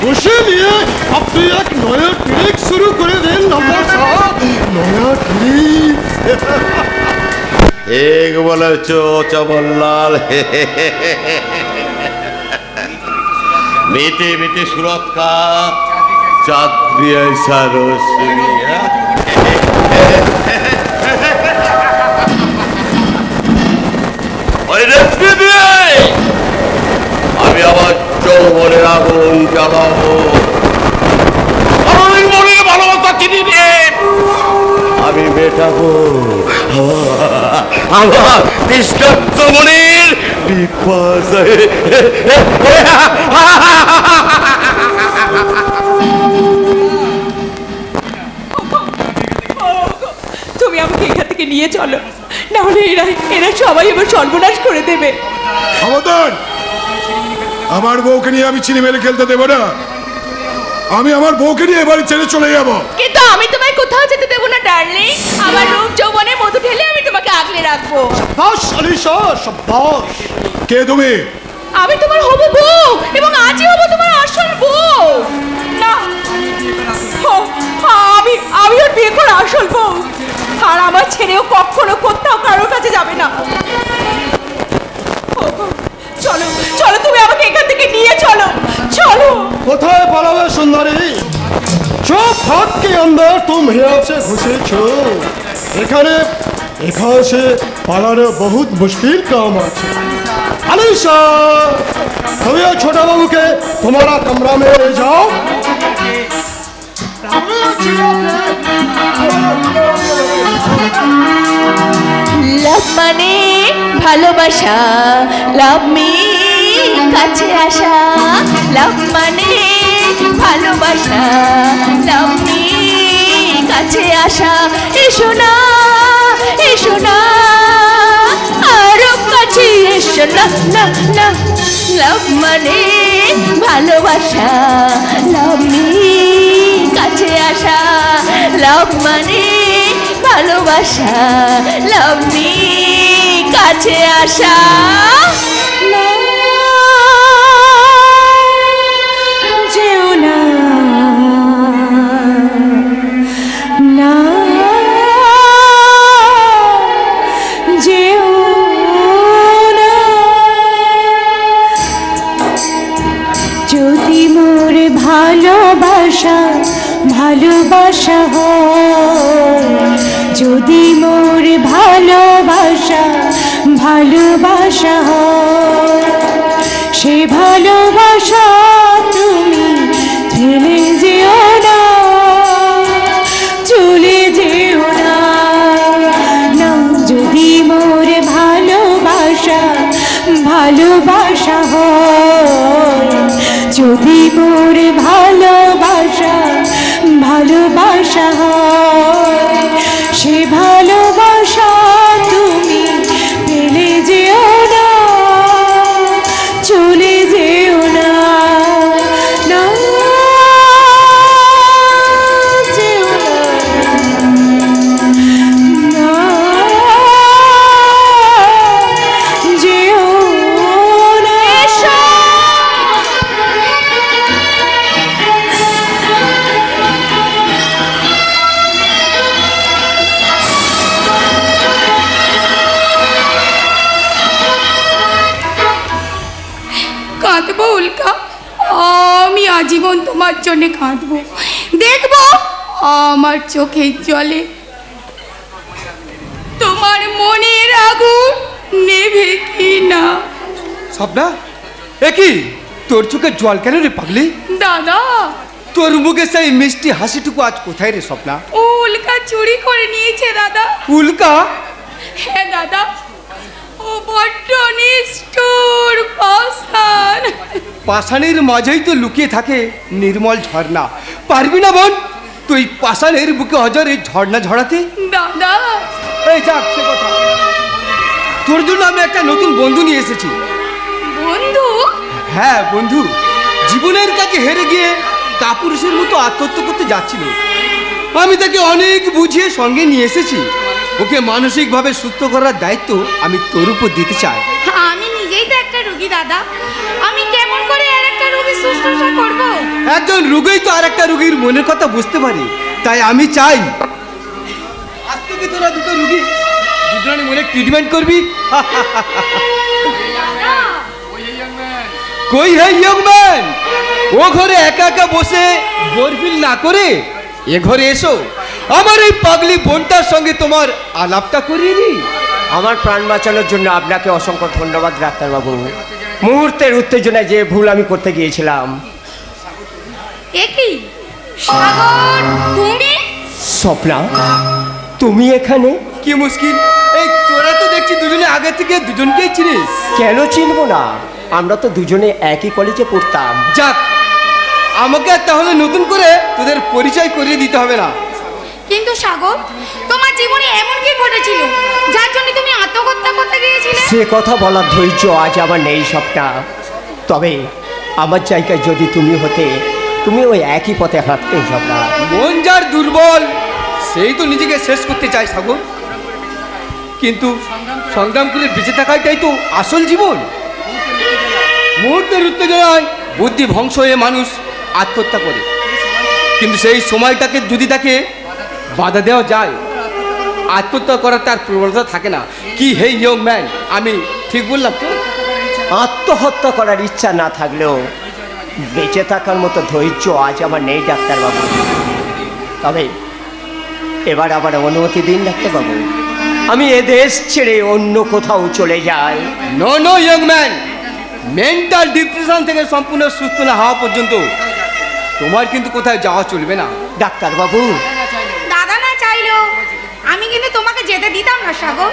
उसे लिए अपनी एक नया ट्रिक शुरू कर दे नंबर साहब नया ट्रिक एक बोले चो चमनलाल मीठी मीठी सूरत का चांदनी ऐसा रोशनी আমি আবার যৌবনের আগুন জ্বালাবো আমি মনের ভালোবাসা চিনি রে আমি মেটাবো আমার তৃষ্ণার্ত মনের পিপাসা তুমি আমাকে এখান থেকে নিয়ে চলো, না হলে এরা সবাই আমার সর্বনাশ করে দেবে। খবরদার, আমার বউকে নিয়ে আমি চিনিমেলে খেলতে দেবো না। আমি আমার বউকে নিয়ে এবারে ছেড়ে চলে যাব। কিন্তু আমি তোমায় কোথাও যেতে দেবো না ডার্লিং। আমার রূপ যৌবনে মধু ঢেলে আমি তোমাকে আগলে রাখবো। শাবাশ আলিশা, শাবাশ। কে তুমি? আমি তোমার হবু বউ এবং আজই হবো তোমার আসল বউ। না, আমি ওর বিয়ে করে আসল বউ, আর আমার ছেলেও কখনো কোথাও কারোর কাছে যাবে না। চলো চলো, তুমি আমাকে এখান থেকে নিয়ে চলো, চলো। কোথায় পালাবে সুন্দরী? जो फाट के अंदर तुम हिसाब से घुसे छो एखाने एखाने से पालाना बहुत मुश्किल काम है। अलीशा, अभी छोटा बाबू के तुम्हारा कमरा में ले जाओ। লাভ মানে ভালোবাসা, লাভ মি কাছে আসা, লাভ মানে ভালোবাসা, লাভ মি কাছে আসা। এসো না এসো না আরো কাছে এসো না না না। লাভ মানে ভালোবাসা, লাভ মি কাছে আসা, লাভ মানে ভালোবাসা, লাভ মি কাছে আসা। যেও না না যেও না, যদি মোর ভালোবাসা ভালোবাসা হয়, যদি মোর ভালোবাসা ভালোবাসা হয়, সে ভালোবাসা তুমি ফেলে যেও না, চলে যেও না। না, যদি মোর ভালোবাসা ভালোবাসা হয়, যদি মোর ভালোবাসা ভালোবাসা হয়, সে ভালোবাসা তুমি পেলে যেও না, চলে যেও না। না যেও না, যেও না। কাঁদবো উল্কা, আমি আজীবন তোমার জন্য কাঁদবো। দেখবো আমার চোখের জলে তোমার মনের আগুন নেভে কি না। স্বপ্না, একই তোর চোখে জল কেন রে পাগলি? দাদা, তোর মুখে সেই মিষ্টি হাসিটুকু আজ কোথায় রে স্বপ্না? উল্কা চুরি করে নিয়েছে দাদা। উল্কা? হ্যাঁ দাদা, ও বড্ড নিষ্ঠুর পাষাণ। পাষাণের মাঝেই তো লুকিয়ে থাকে নির্মল ঝর্ণা। পারবি না বোন তুই পাষাণের বুকে অজরে ঝর্ণা ঝরাতে? দাদা, এই যাক সে কথা, তোর জন্য আমি একটা নতুন বন্ধু নিয়ে এসেছি। বন্ধু? হ্যাঁ বন্ধু, জীবনের কাছে হেরে গিয়ে কাপুরুষের মতো আত্মহত্যা করতে যাচ্ছিল। আমি তাকে অনেক বুঝিয়ে সঙ্গে নিয়ে এসেছি। ওকে মানসিকভাবে সুস্থ করার দায়িত্ব আমি তোর উপর দিতে চাই। আমি নিজেই তো একটা রোগী দাদা, আমি কেমন করে আর একটা রোগী শুশ্রূষা করব? একজন রোগীই তো আর একটা রোগীর মনের কথা বুঝতে পারে, তাই আমি চাই আজ থেকে তোরা দুটো রোগী দুজনের মনে ট্রিটমেন্ট করবি। কই হে ইয়ং ম্যান, ও ঘরে একা একা বসে বোর ফিল না করে এ ঘরে এসো, আমার এই পাগলি বোনটার সঙ্গে তোমার আলাপটা করিয়ে নি। আমার প্রাণ বাঁচানোর জন্য আপনাকে অসংখ্য ধন্যবাদ ডাক্তারবাবু। মুহূর্তের উত্তেজনায় যে ভুল আমি করতে গিয়েছিলাম। এ কি সাগর, তুমি? স্বপ্না, তুমি এখানে? কি মুশকিল, এই তোরা তো দেখছি দুজনে আগে থেকে দুজনকেই চিনিস। কেন চিনবো না, আমরা তো দুজনে একই কলেজে পড়তাম। যাক, আমাকে আর তাহলে নতুন করে তোদের পরিচয় করিয়ে দিতে হবে না। কিন্তু সাগর, তোমার জীবনে এমন কি ঘটেছিল যার জন্য তুমি আত্মহত্যা করতে গিয়েছিলে? সে কথা বলার ধৈর্য আজ আমার নেই স্বপ্না। তবে আমার জায়গায় যদি তুমি হতে, তুমি ওই একই পথে হাঁটতে। স্বপ্না, মন যার দুর্বল সেই তো নিজেকে শেষ করতে চায় সাগর, কিন্তু সংগ্রাম করে বেঁচে থাকাটাই তো আসল জীবন। মুহূর্তের উত্তেজনায় বুদ্ধি ধ্বংস হয়ে মানুষ আত্মহত্যা করে, কিন্তু সেই সময়টাকে যদি তাকে বাধা দেওয়া যায়, আত্মহত্যা করার তার প্রবণতা থাকে না। কি হে ইয়ং ম্যান, আমি ঠিক বললাম তো? আত্মহত্যা করার ইচ্ছা না থাকলেও বেঁচে থাকার মতো ধৈর্য আজ আমার নেই ডাক্তারবাবু। তবে এবার আবার অনুমতি দিন ডাক্তারবাবু, আমি এ দেশ ছেড়ে অন্য কোথাও চলে যাই। No no young man, mental depression থেকে সম্পূর্ণ সুস্থ না হওয়া পর্যন্ত তোমার কিন্তু কোথাও যাওয়া চলবে না। ডাক্তারবাবু, দাদা না চাইলেও আমি কিন্তু তোমাকে যেতে দিতাম না সাগর,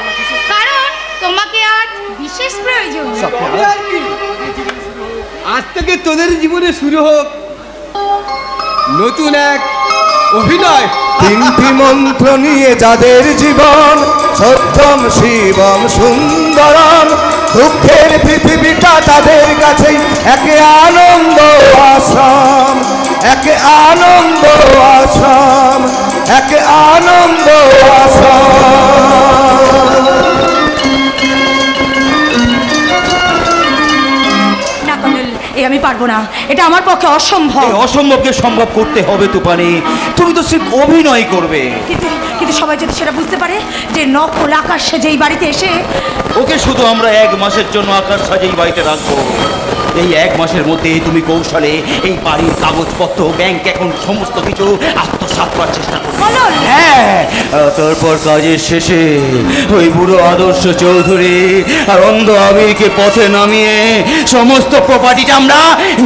কারণ তোমাকে আজ বিশেষ প্রয়োজন। আজ থেকে তোদের জীবনে শুরু হোক নতুন এক অভিনয়। তিনটি মন্ত্র নিয়ে যাদের জীবন, সত্যম শিবম সুন্দরম, দুঃখের পৃথিবীটা তাদের কাছেই একে আনন্দ আশ্রম, একে আনন্দ আশ্রম, একে আনন্দ আশ্রম। না কর্নেল, এই আমি পারবো না, এটা আমার পক্ষে অসম্ভব। অসম্ভবকে সম্ভব করতে হবে তুফানি, তুমি তো সির্ফ অভিনয় করবে। কিন্তু কিন্তু সবাই যদি সেটা বুঝতে পারে যে নকল আকাশ সেজে এই বাড়িতে এসে, ওকে শুধু আমরা 1 মাসের জন্য আকাশ সাজেই বাড়িতে রাখবো। এই 1 মাসের মধ্যে তুমি কৌশলে এই বাড়ির কাগজপত্র, ব্যাংক অ্যাকাউন্ট সমস্ত কিছু আত্মসাৎ করার চেষ্টা করবে। হ্যাঁ, তারপর কাজের শেষে ওই বুড়ো আদর্শ চৌধুরী আর অন্ধ আমিরকে পথে নামিয়ে সমস্ত প্রপার্টিটা আমরা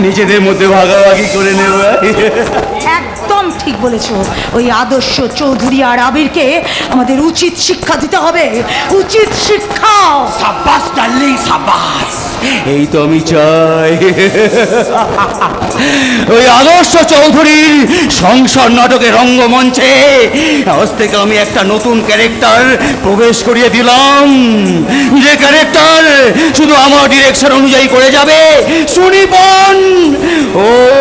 নিজেদের মধ্যে ভাগাভাগি করে নেব। একদম ঠিক বলেছো। ওই আদর্শ চৌধুরী আর আবিরকে আমাদের উচিত শিক্ষা দিতে হবে, উচিত শিক্ষা। সাব্বাস ডার্লিং, সাব্বাস, এই তো আমি চাই। ওই আদর্শ চৌধুরীর সংসার নাটকের রঙ্গমঞ্চে আজ থেকে আমি একটা নতুন ক্যারেক্টার প্রবেশ করিয়ে দিলাম, যে ক্যারেক্টার শুধু আমার ডিরেকশন অনুযায়ী করে যাবে। সুনিপন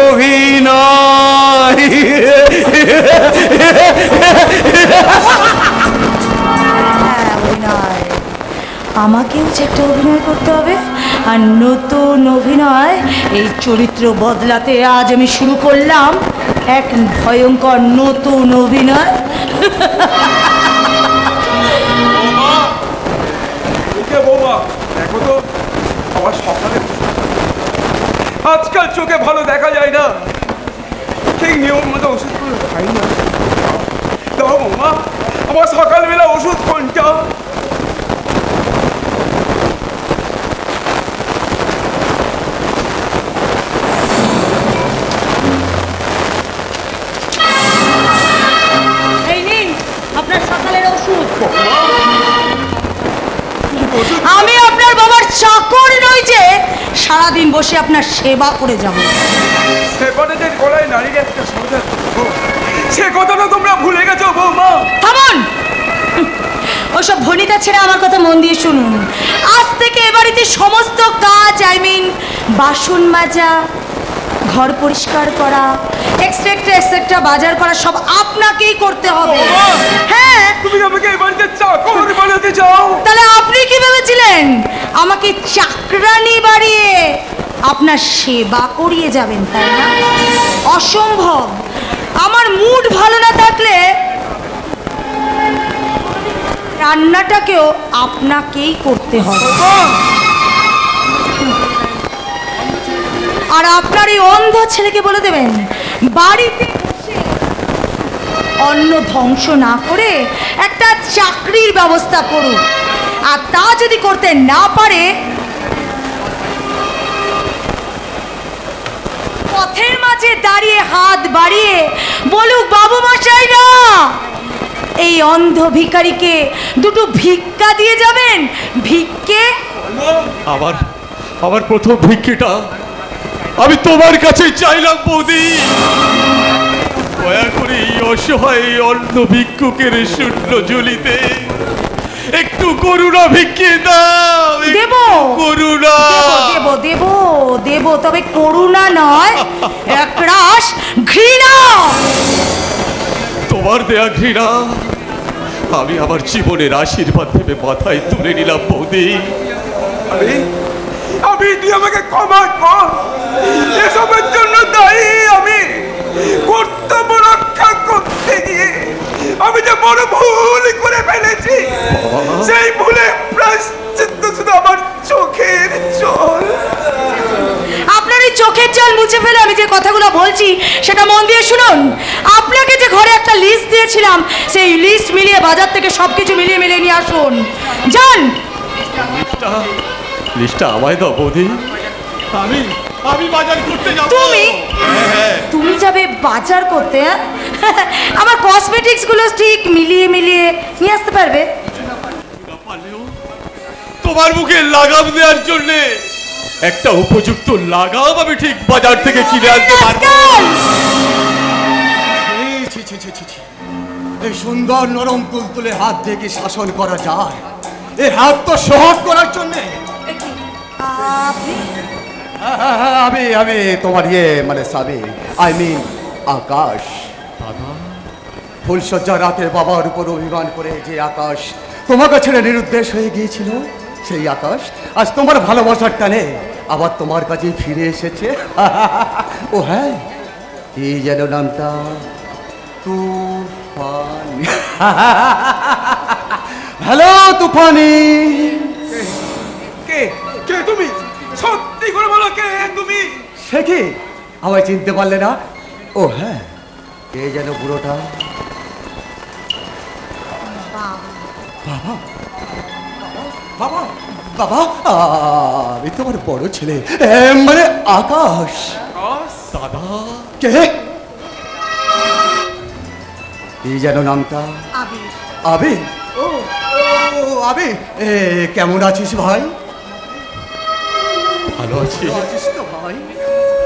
অভিনয়। আমাকেও যে একটা অভিনয় করতে হবে, আর নতুন অভিনয় এই চরিত্র বদলাতে আজ আমি শুরু করলাম এক ভয়ঙ্কর নতুন অভিনয়। বৌমা দেখো তো, আমার সকালে আজকাল চোখে ভালো দেখা যায় না, ঠিক নিয়ম মতো ওষুধগুলো খাই না। দাও বৌমা, আমার সকালবেলা ওষুধ কোনটা? আপনার সকালের ওষুধ। আমি আপনার বাবার চাকর নই যে সারাদিন বসে আপনার সেবা করে যাব। সেবাটা যে গলায় নারীর একটা সৌদা, সে কথাটা তোমরা ভুলে গেছো বৌমা। থামুন, ওসব ভনিতা ছেড়ে আমার কথা মন দিয়ে শুনুন। আজ থেকে এ বাড়িতে সমস্ত কাজ, বাসন মাজা, ঘর পরিষ্কার করা, এক্সট্রা বাজার করা সব আপনাকেই করতে হবে। হ্যাঁ, তুমি আমাকে এই বাড়িতে চাকর বানাতে চাও? তাহলে আপনি কি ভেবেছিলেন আমাকে চাকরানি বাড়িয়ে আপনার সেবা করিয়ে যাবেন, তাই না? অসম্ভব। আমার মুড ভালো না থাকলে রান্নাটাকেও আপনাকেই করতে হবে। আর আপনার এই অন্ধ ছেলেকে বলে দেবেন বাড়িতে অন্ন ধ্বংস না করে একটা চাকরির ব্যবস্থা করুক। আর তা যদি করতে না পারে, পথের মাঝে দাঁড়িয়ে হাত বাড়িয়ে বলুক, বাবু মশাইরা এই অন্ধ ভিখারিকে দুটো ভিক্ষা দিয়ে যাবেন। ভিক্ষে আমার প্রথম ভিক্ষেটা আমি তোমার কাছে চাইলাম বৌদি। দয়া করে এই অসহায় অন্য ভিক্ষুকের শূন্য ঝুলিতে একটু করুণা ভিক্ষে দাও। দেব করুণা দেব দেব দেব, তবে করুণা নয়, একরাশ ঘৃণা। তোমার দেয়া ঘৃণা আমি আমার জীবনের আশীর্বাদ ভেবে মাথায় তুলে নিলাম বৌদি। আমি তুই আমাকে ক্ষমা কর, এসবের জন্য দায়ী আমি। কর্তব্য রক্ষা করতে গিয়ে আমি যে বড় ভুল করে ফেলেছি, সেই ভুলে প্রায়শ্চিত্ত শুধু আমার চোখের জল। আপনার এই চোখের জল মুছে ফেলে আমি যে কথাগুলো বলছি সেটা মন দিয়ে শুনুন। আপনাকে যে ঘরে একটা লিস্ট দিয়েছিলাম, সেই লিস্ট মিলিয়ে বাজার থেকে সবকিছু মিলিয়ে মিলিয়ে নিয়ে আসুন। যান। লিস্টটা আমায় দাও বৌদি, আমি বাজার করতে যাব। তুমি যাবে বাজার করতে? আমার কসমেটিক্স গুলো ঠিক মিলিয়ে মিলিয়ে নিয়ে আসতে পারবে? তোমার মুখে লাগাম দেওয়ার জন্য একটা উপযুক্ত লাগাম আমি ঠিক বাজার থেকে কিনে আনতে পারবো। এই সুন্দর নরম তুলতুলে হাত দিয়ে কি শাসন করা যায়? এই হাত তো সহজ করার জন্য। আমি তোমার মানে স্বামী, আই মিন আকাশ। ফুলসজ্জা রাতের বাবার উপর অভিমান করে যে আকাশ তোমাকে ছেড়ে নিরুদ্দেশ হয়ে গিয়েছিল, সেই আকাশ আজ তোমার ভালোবাসার টানে আবার তোমার কাছেই ফিরে এসেছে। ও হ্যাঁ, কি যেন নামটা? তুফানি। হ্যালো তুফানি। কে কে তুমি? সত্যি করে বলো, কে তুমি? সে কি, আমায় চিনতে পারলে না? ও হ্যাঁ, কে যেন বুড়োটা? বাবা বাবা বাবা, আমি তোমার বড় ছেলে, মানে আকাশ। দাদা। কে? কি যেন নামটা? আবির। ও আবির, কেমন আছিস ভাই? ভালো আছি। ভাই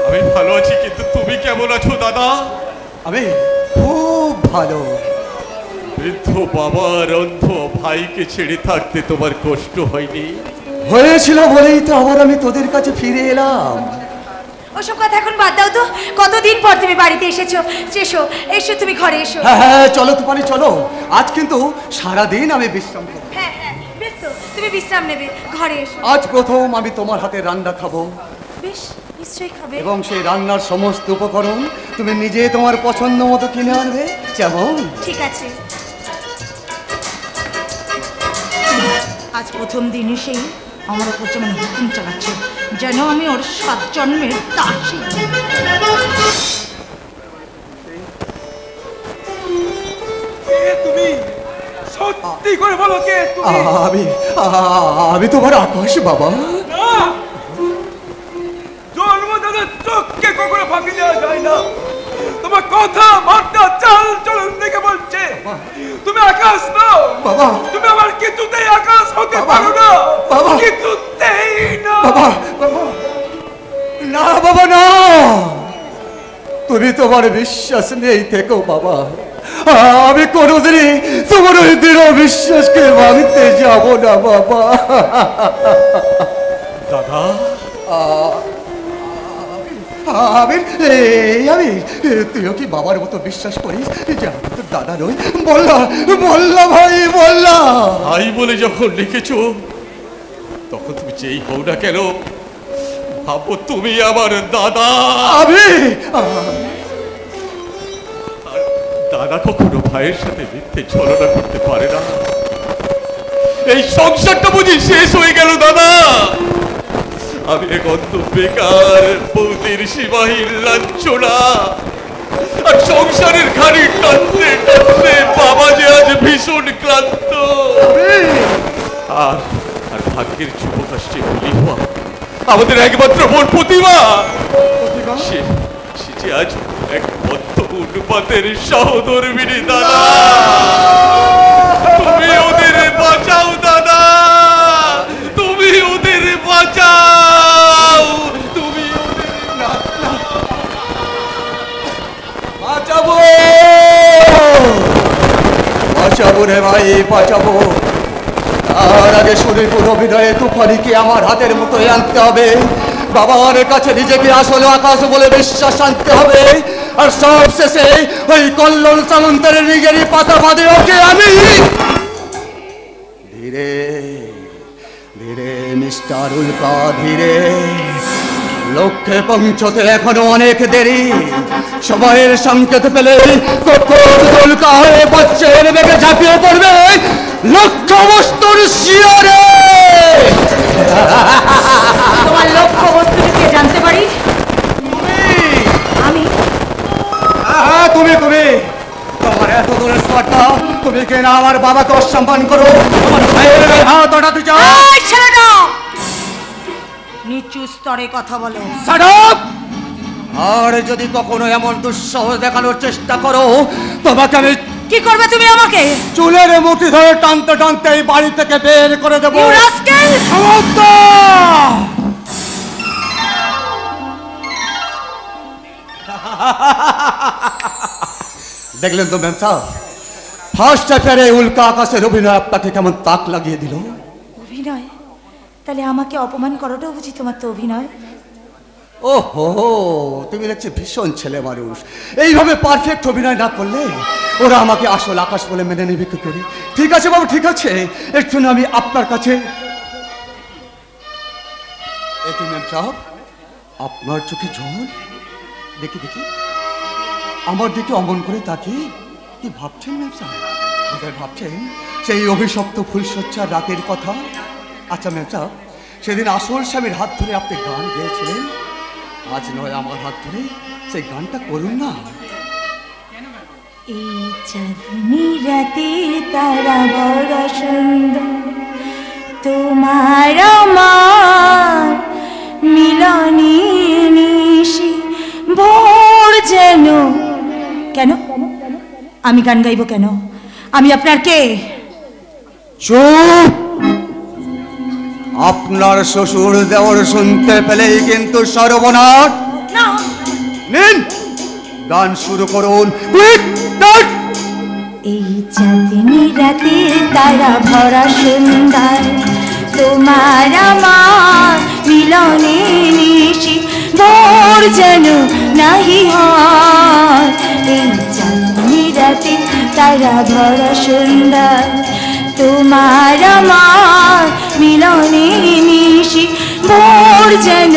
আমি ভালো আছি, কিন্তু তুমি কেমন আছো দাদা? আমি খুব ভালো। বৃদ্ধ বাবার অন্ধ ভাইকে ছেড়ে থাকতে তোমার কষ্ট হয়নি? হয়েছিল বলেই তো আবার আমি তোদের কাছে ফিরে এলাম। ওসব কথা এখন বাদ দাও তো। কতদিন পর তুমি বাড়িতে এসেছো। এসো এসো, তুমি ঘরে এসো। হ্যাঁ চলো তুফানি চলো, আজ কিন্তু সারাদিন আমি বিশ্রাম করব। হ্যাঁ হ্যাঁ বেশ, তো তুমি বিশ্রাম নেবে, ঘরে এসো। আজ প্রথম আমি তোমার হাতে রান্না খাবো। বেশ, নিশ্চয়ই খাবে। এবং সেই রান্নার সমস্ত উপকরণ তুমি নিজে তোমার পছন্দ মতো কিনে আনবে, কেমন? ঠিক আছে। আজ প্রথম দিন সেই আমার উপর যেমন হুকুম চালাচ্ছে, যেন আমি ওর 7 জন্মের দাসী। তুমি সত্যি করে বলো, কে তুমি? আমি তোমার আকাশ বাবা। জন্মদাতার চোখকে কখনো ফাঁকি দেওয়া যায় না। তোমার কথা বার্তা চাল চলন দেখে বলছে তুমি আকাশ নাও বাবা। তুমি আমার কিছুতেই আকাশ হতে পারো না বাবা, কিছুতেই না বাবা। না বাবা না, তুমি তোমার বিশ্বাস নেই থেকো বাবা। আমি কোনোদিনই তোমার ওই দৃঢ় বিশ্বাসকে ভাঙতে যাব না বাবা। দাদা। আমি তুইও কি বাবার মতো বিশ্বাস করিস যে আমি তোর দাদা নই? বললা ভাই, বললা। ভাই বলে যখন লিখেছো, তখন তুমি যেই হও না কেন, ভাবো তুমি আমার দাদা। দাদা কখনো ভাইয়ের সাথে মিথ্যে ছলনা করতে পারে না। এই সংসারটা বুঝি শেষ হয়ে গেল দাদা। আমি এক অন্ধ বেকার বৌদির সীমাহীন লাঞ্ছনা, আর সংসারের ঘাড়ি টানতে টানতে বাবা যে আজ ভীষণ ক্লান্ত। আর ভাগ্যের যুবকাষ্টে বলি হওয়া আমাদের একমাত্র বোন প্রতিভা, সে যে আজ এক বদ্ধ উন্মাদের সহধর্মিনী। দাদা তুমি ওদের বাঁচাও, দাদা তুমি ওদের বাঁচাও, তুমি বাঁচাবো, বাঁচাবো রে ভাই বাঁচাবো। তার আগে সুরিপুর অভিনয়ে তুফানিকে আমার হাতের মুঠোয় আনতে হবে। বাবার কাছে নিজেকে আসলে আকাশ বলে বিশ্বাস আনতে হবে। আর সব শেষে ওই কল্লোল সামন্তের নিজেরই পাতা বাঁধে ওকে আমি। ধীরে ধীরে মিস্টার উল্কা, ধীরে। লক্ষ্যে পৌঁছতে এখনো অনেক দেরি। সময়ের সংকেত পেলে উল্কা হয়ে বচ্চের বেগে ঝাঁপিয়ে পড়বে লক্ষ্য বস্তুর শিয়রে। তোমার লক্ষ্য বস্তুকে জানতে পারি? আমি? হ্যাঁ তুমি তুমি। তোমার এত দূরের স্পর্ধা, তুমি কেন আমার বাবাকে অসম্মান করো? তোমার ভাইয়ের গায়ে হাত ওঠাতে চাও? ছেলেটা নিচু স্তরে কথা বলো। আর যদি কখনো এমন দুঃসাহস দেখানোর চেষ্টা করো, তোমাকে আমি। কি করবে তুমি আমাকে? চুলের মুঠি ধরে টানতে টানতে এই বাড়ি থেকে বের করে দেবো। দেখলেন তো ম্যাম সাহেব, ফার্স্ট অ্যাফেয়ারে উল্কা আকাশের অভিনয় আপনাকে কেমন তাক লাগিয়ে দিল। অভিনয়? তাহলে আমাকে অপমান করাটাও বুঝি তোমার তো অভিনয়? ওহো, তুমি দেখছি ভীষণ ছেলে মানুষ। এইভাবে পারফেক্ট অভিনয় না করলে ওরা আমাকে আসল আকাশ বলে মেনে নেবে কি করে? ঠিক আছে বাবু, ঠিক আছে, এর জন্য আমি আপনার কাছে। একটু ম্যাম সাহেব, আপনার চোখে জল। দেখি দেখি, আমার দিকে অমন করে তাকিয়ে কি ভাবছেন ম্যাম সাহেব? বোধহয় ভাবছেন সেই অভিশপ্ত ফুলসজ্জার রাতের কথা। আচ্ছা ম্যাম সাহেব, সেদিন আসল স্বামীর হাত ধরে আপনি গান গেয়েছিলেন। আজ নয় আমার হাত ধরে সেই গানটা করুন না। এই চাঁদনি রাতে তারা বড় সুন্দর, তোমার আমার মিলনে নিশি ভোর যেন। কেন আমি গান গাইব? কেন? আমি আপনার কে? চুপ! আপনার শ্বশুর দেওর শুনতে পেলেই কিন্তু সর্বনাশ। না, নিন গান শুরু করুন। এই চাঁদনি রাতে তারা ভরা সুন্দর, তোমার আমার মিলনে নিশি ভোর যেন নাহি হয়। এই চাঁদনি রাতে তারা ভরা সুন্দর, তোমার আমার মিলনে নিশি ভোর যেন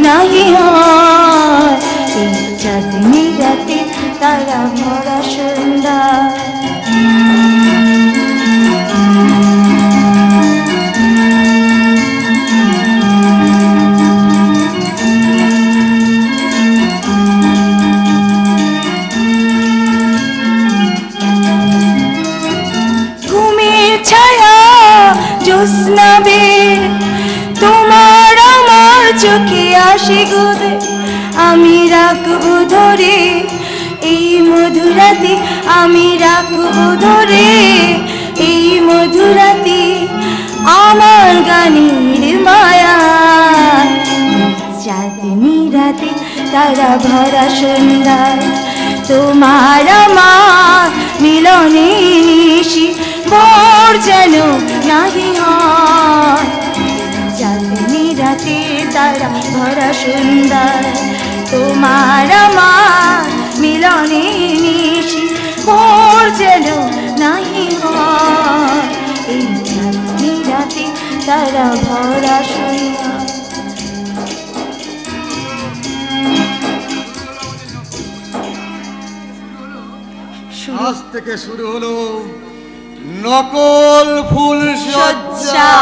নাহি হয়। এই চাঁদনি রাতে তারা ভরা সুন্দর। জ্যোৎস্নাবে তোমার আমার চোখে আসে গোদে, আমি রাখবো ধরে এই মধুরাতে, আমি রাখবো ধরে এই মধুরাতে আমার গানের মায়া। চাঁদনি রাতে তারা ভরা সুন্দর, তোমার আমার মিলনে নিশি ভোর যেন নাহি হয়। চাঁদনি রাতে তারা ভরা সুন্দর, তোমার আমার মিলনে নিশি ভোর যেন নাহি হয়। এই চাঁদনি রাতে তারা ভরা সন্ধ্যা। আজ থেকে শুরু হলো নকল ফুল সজ্জা।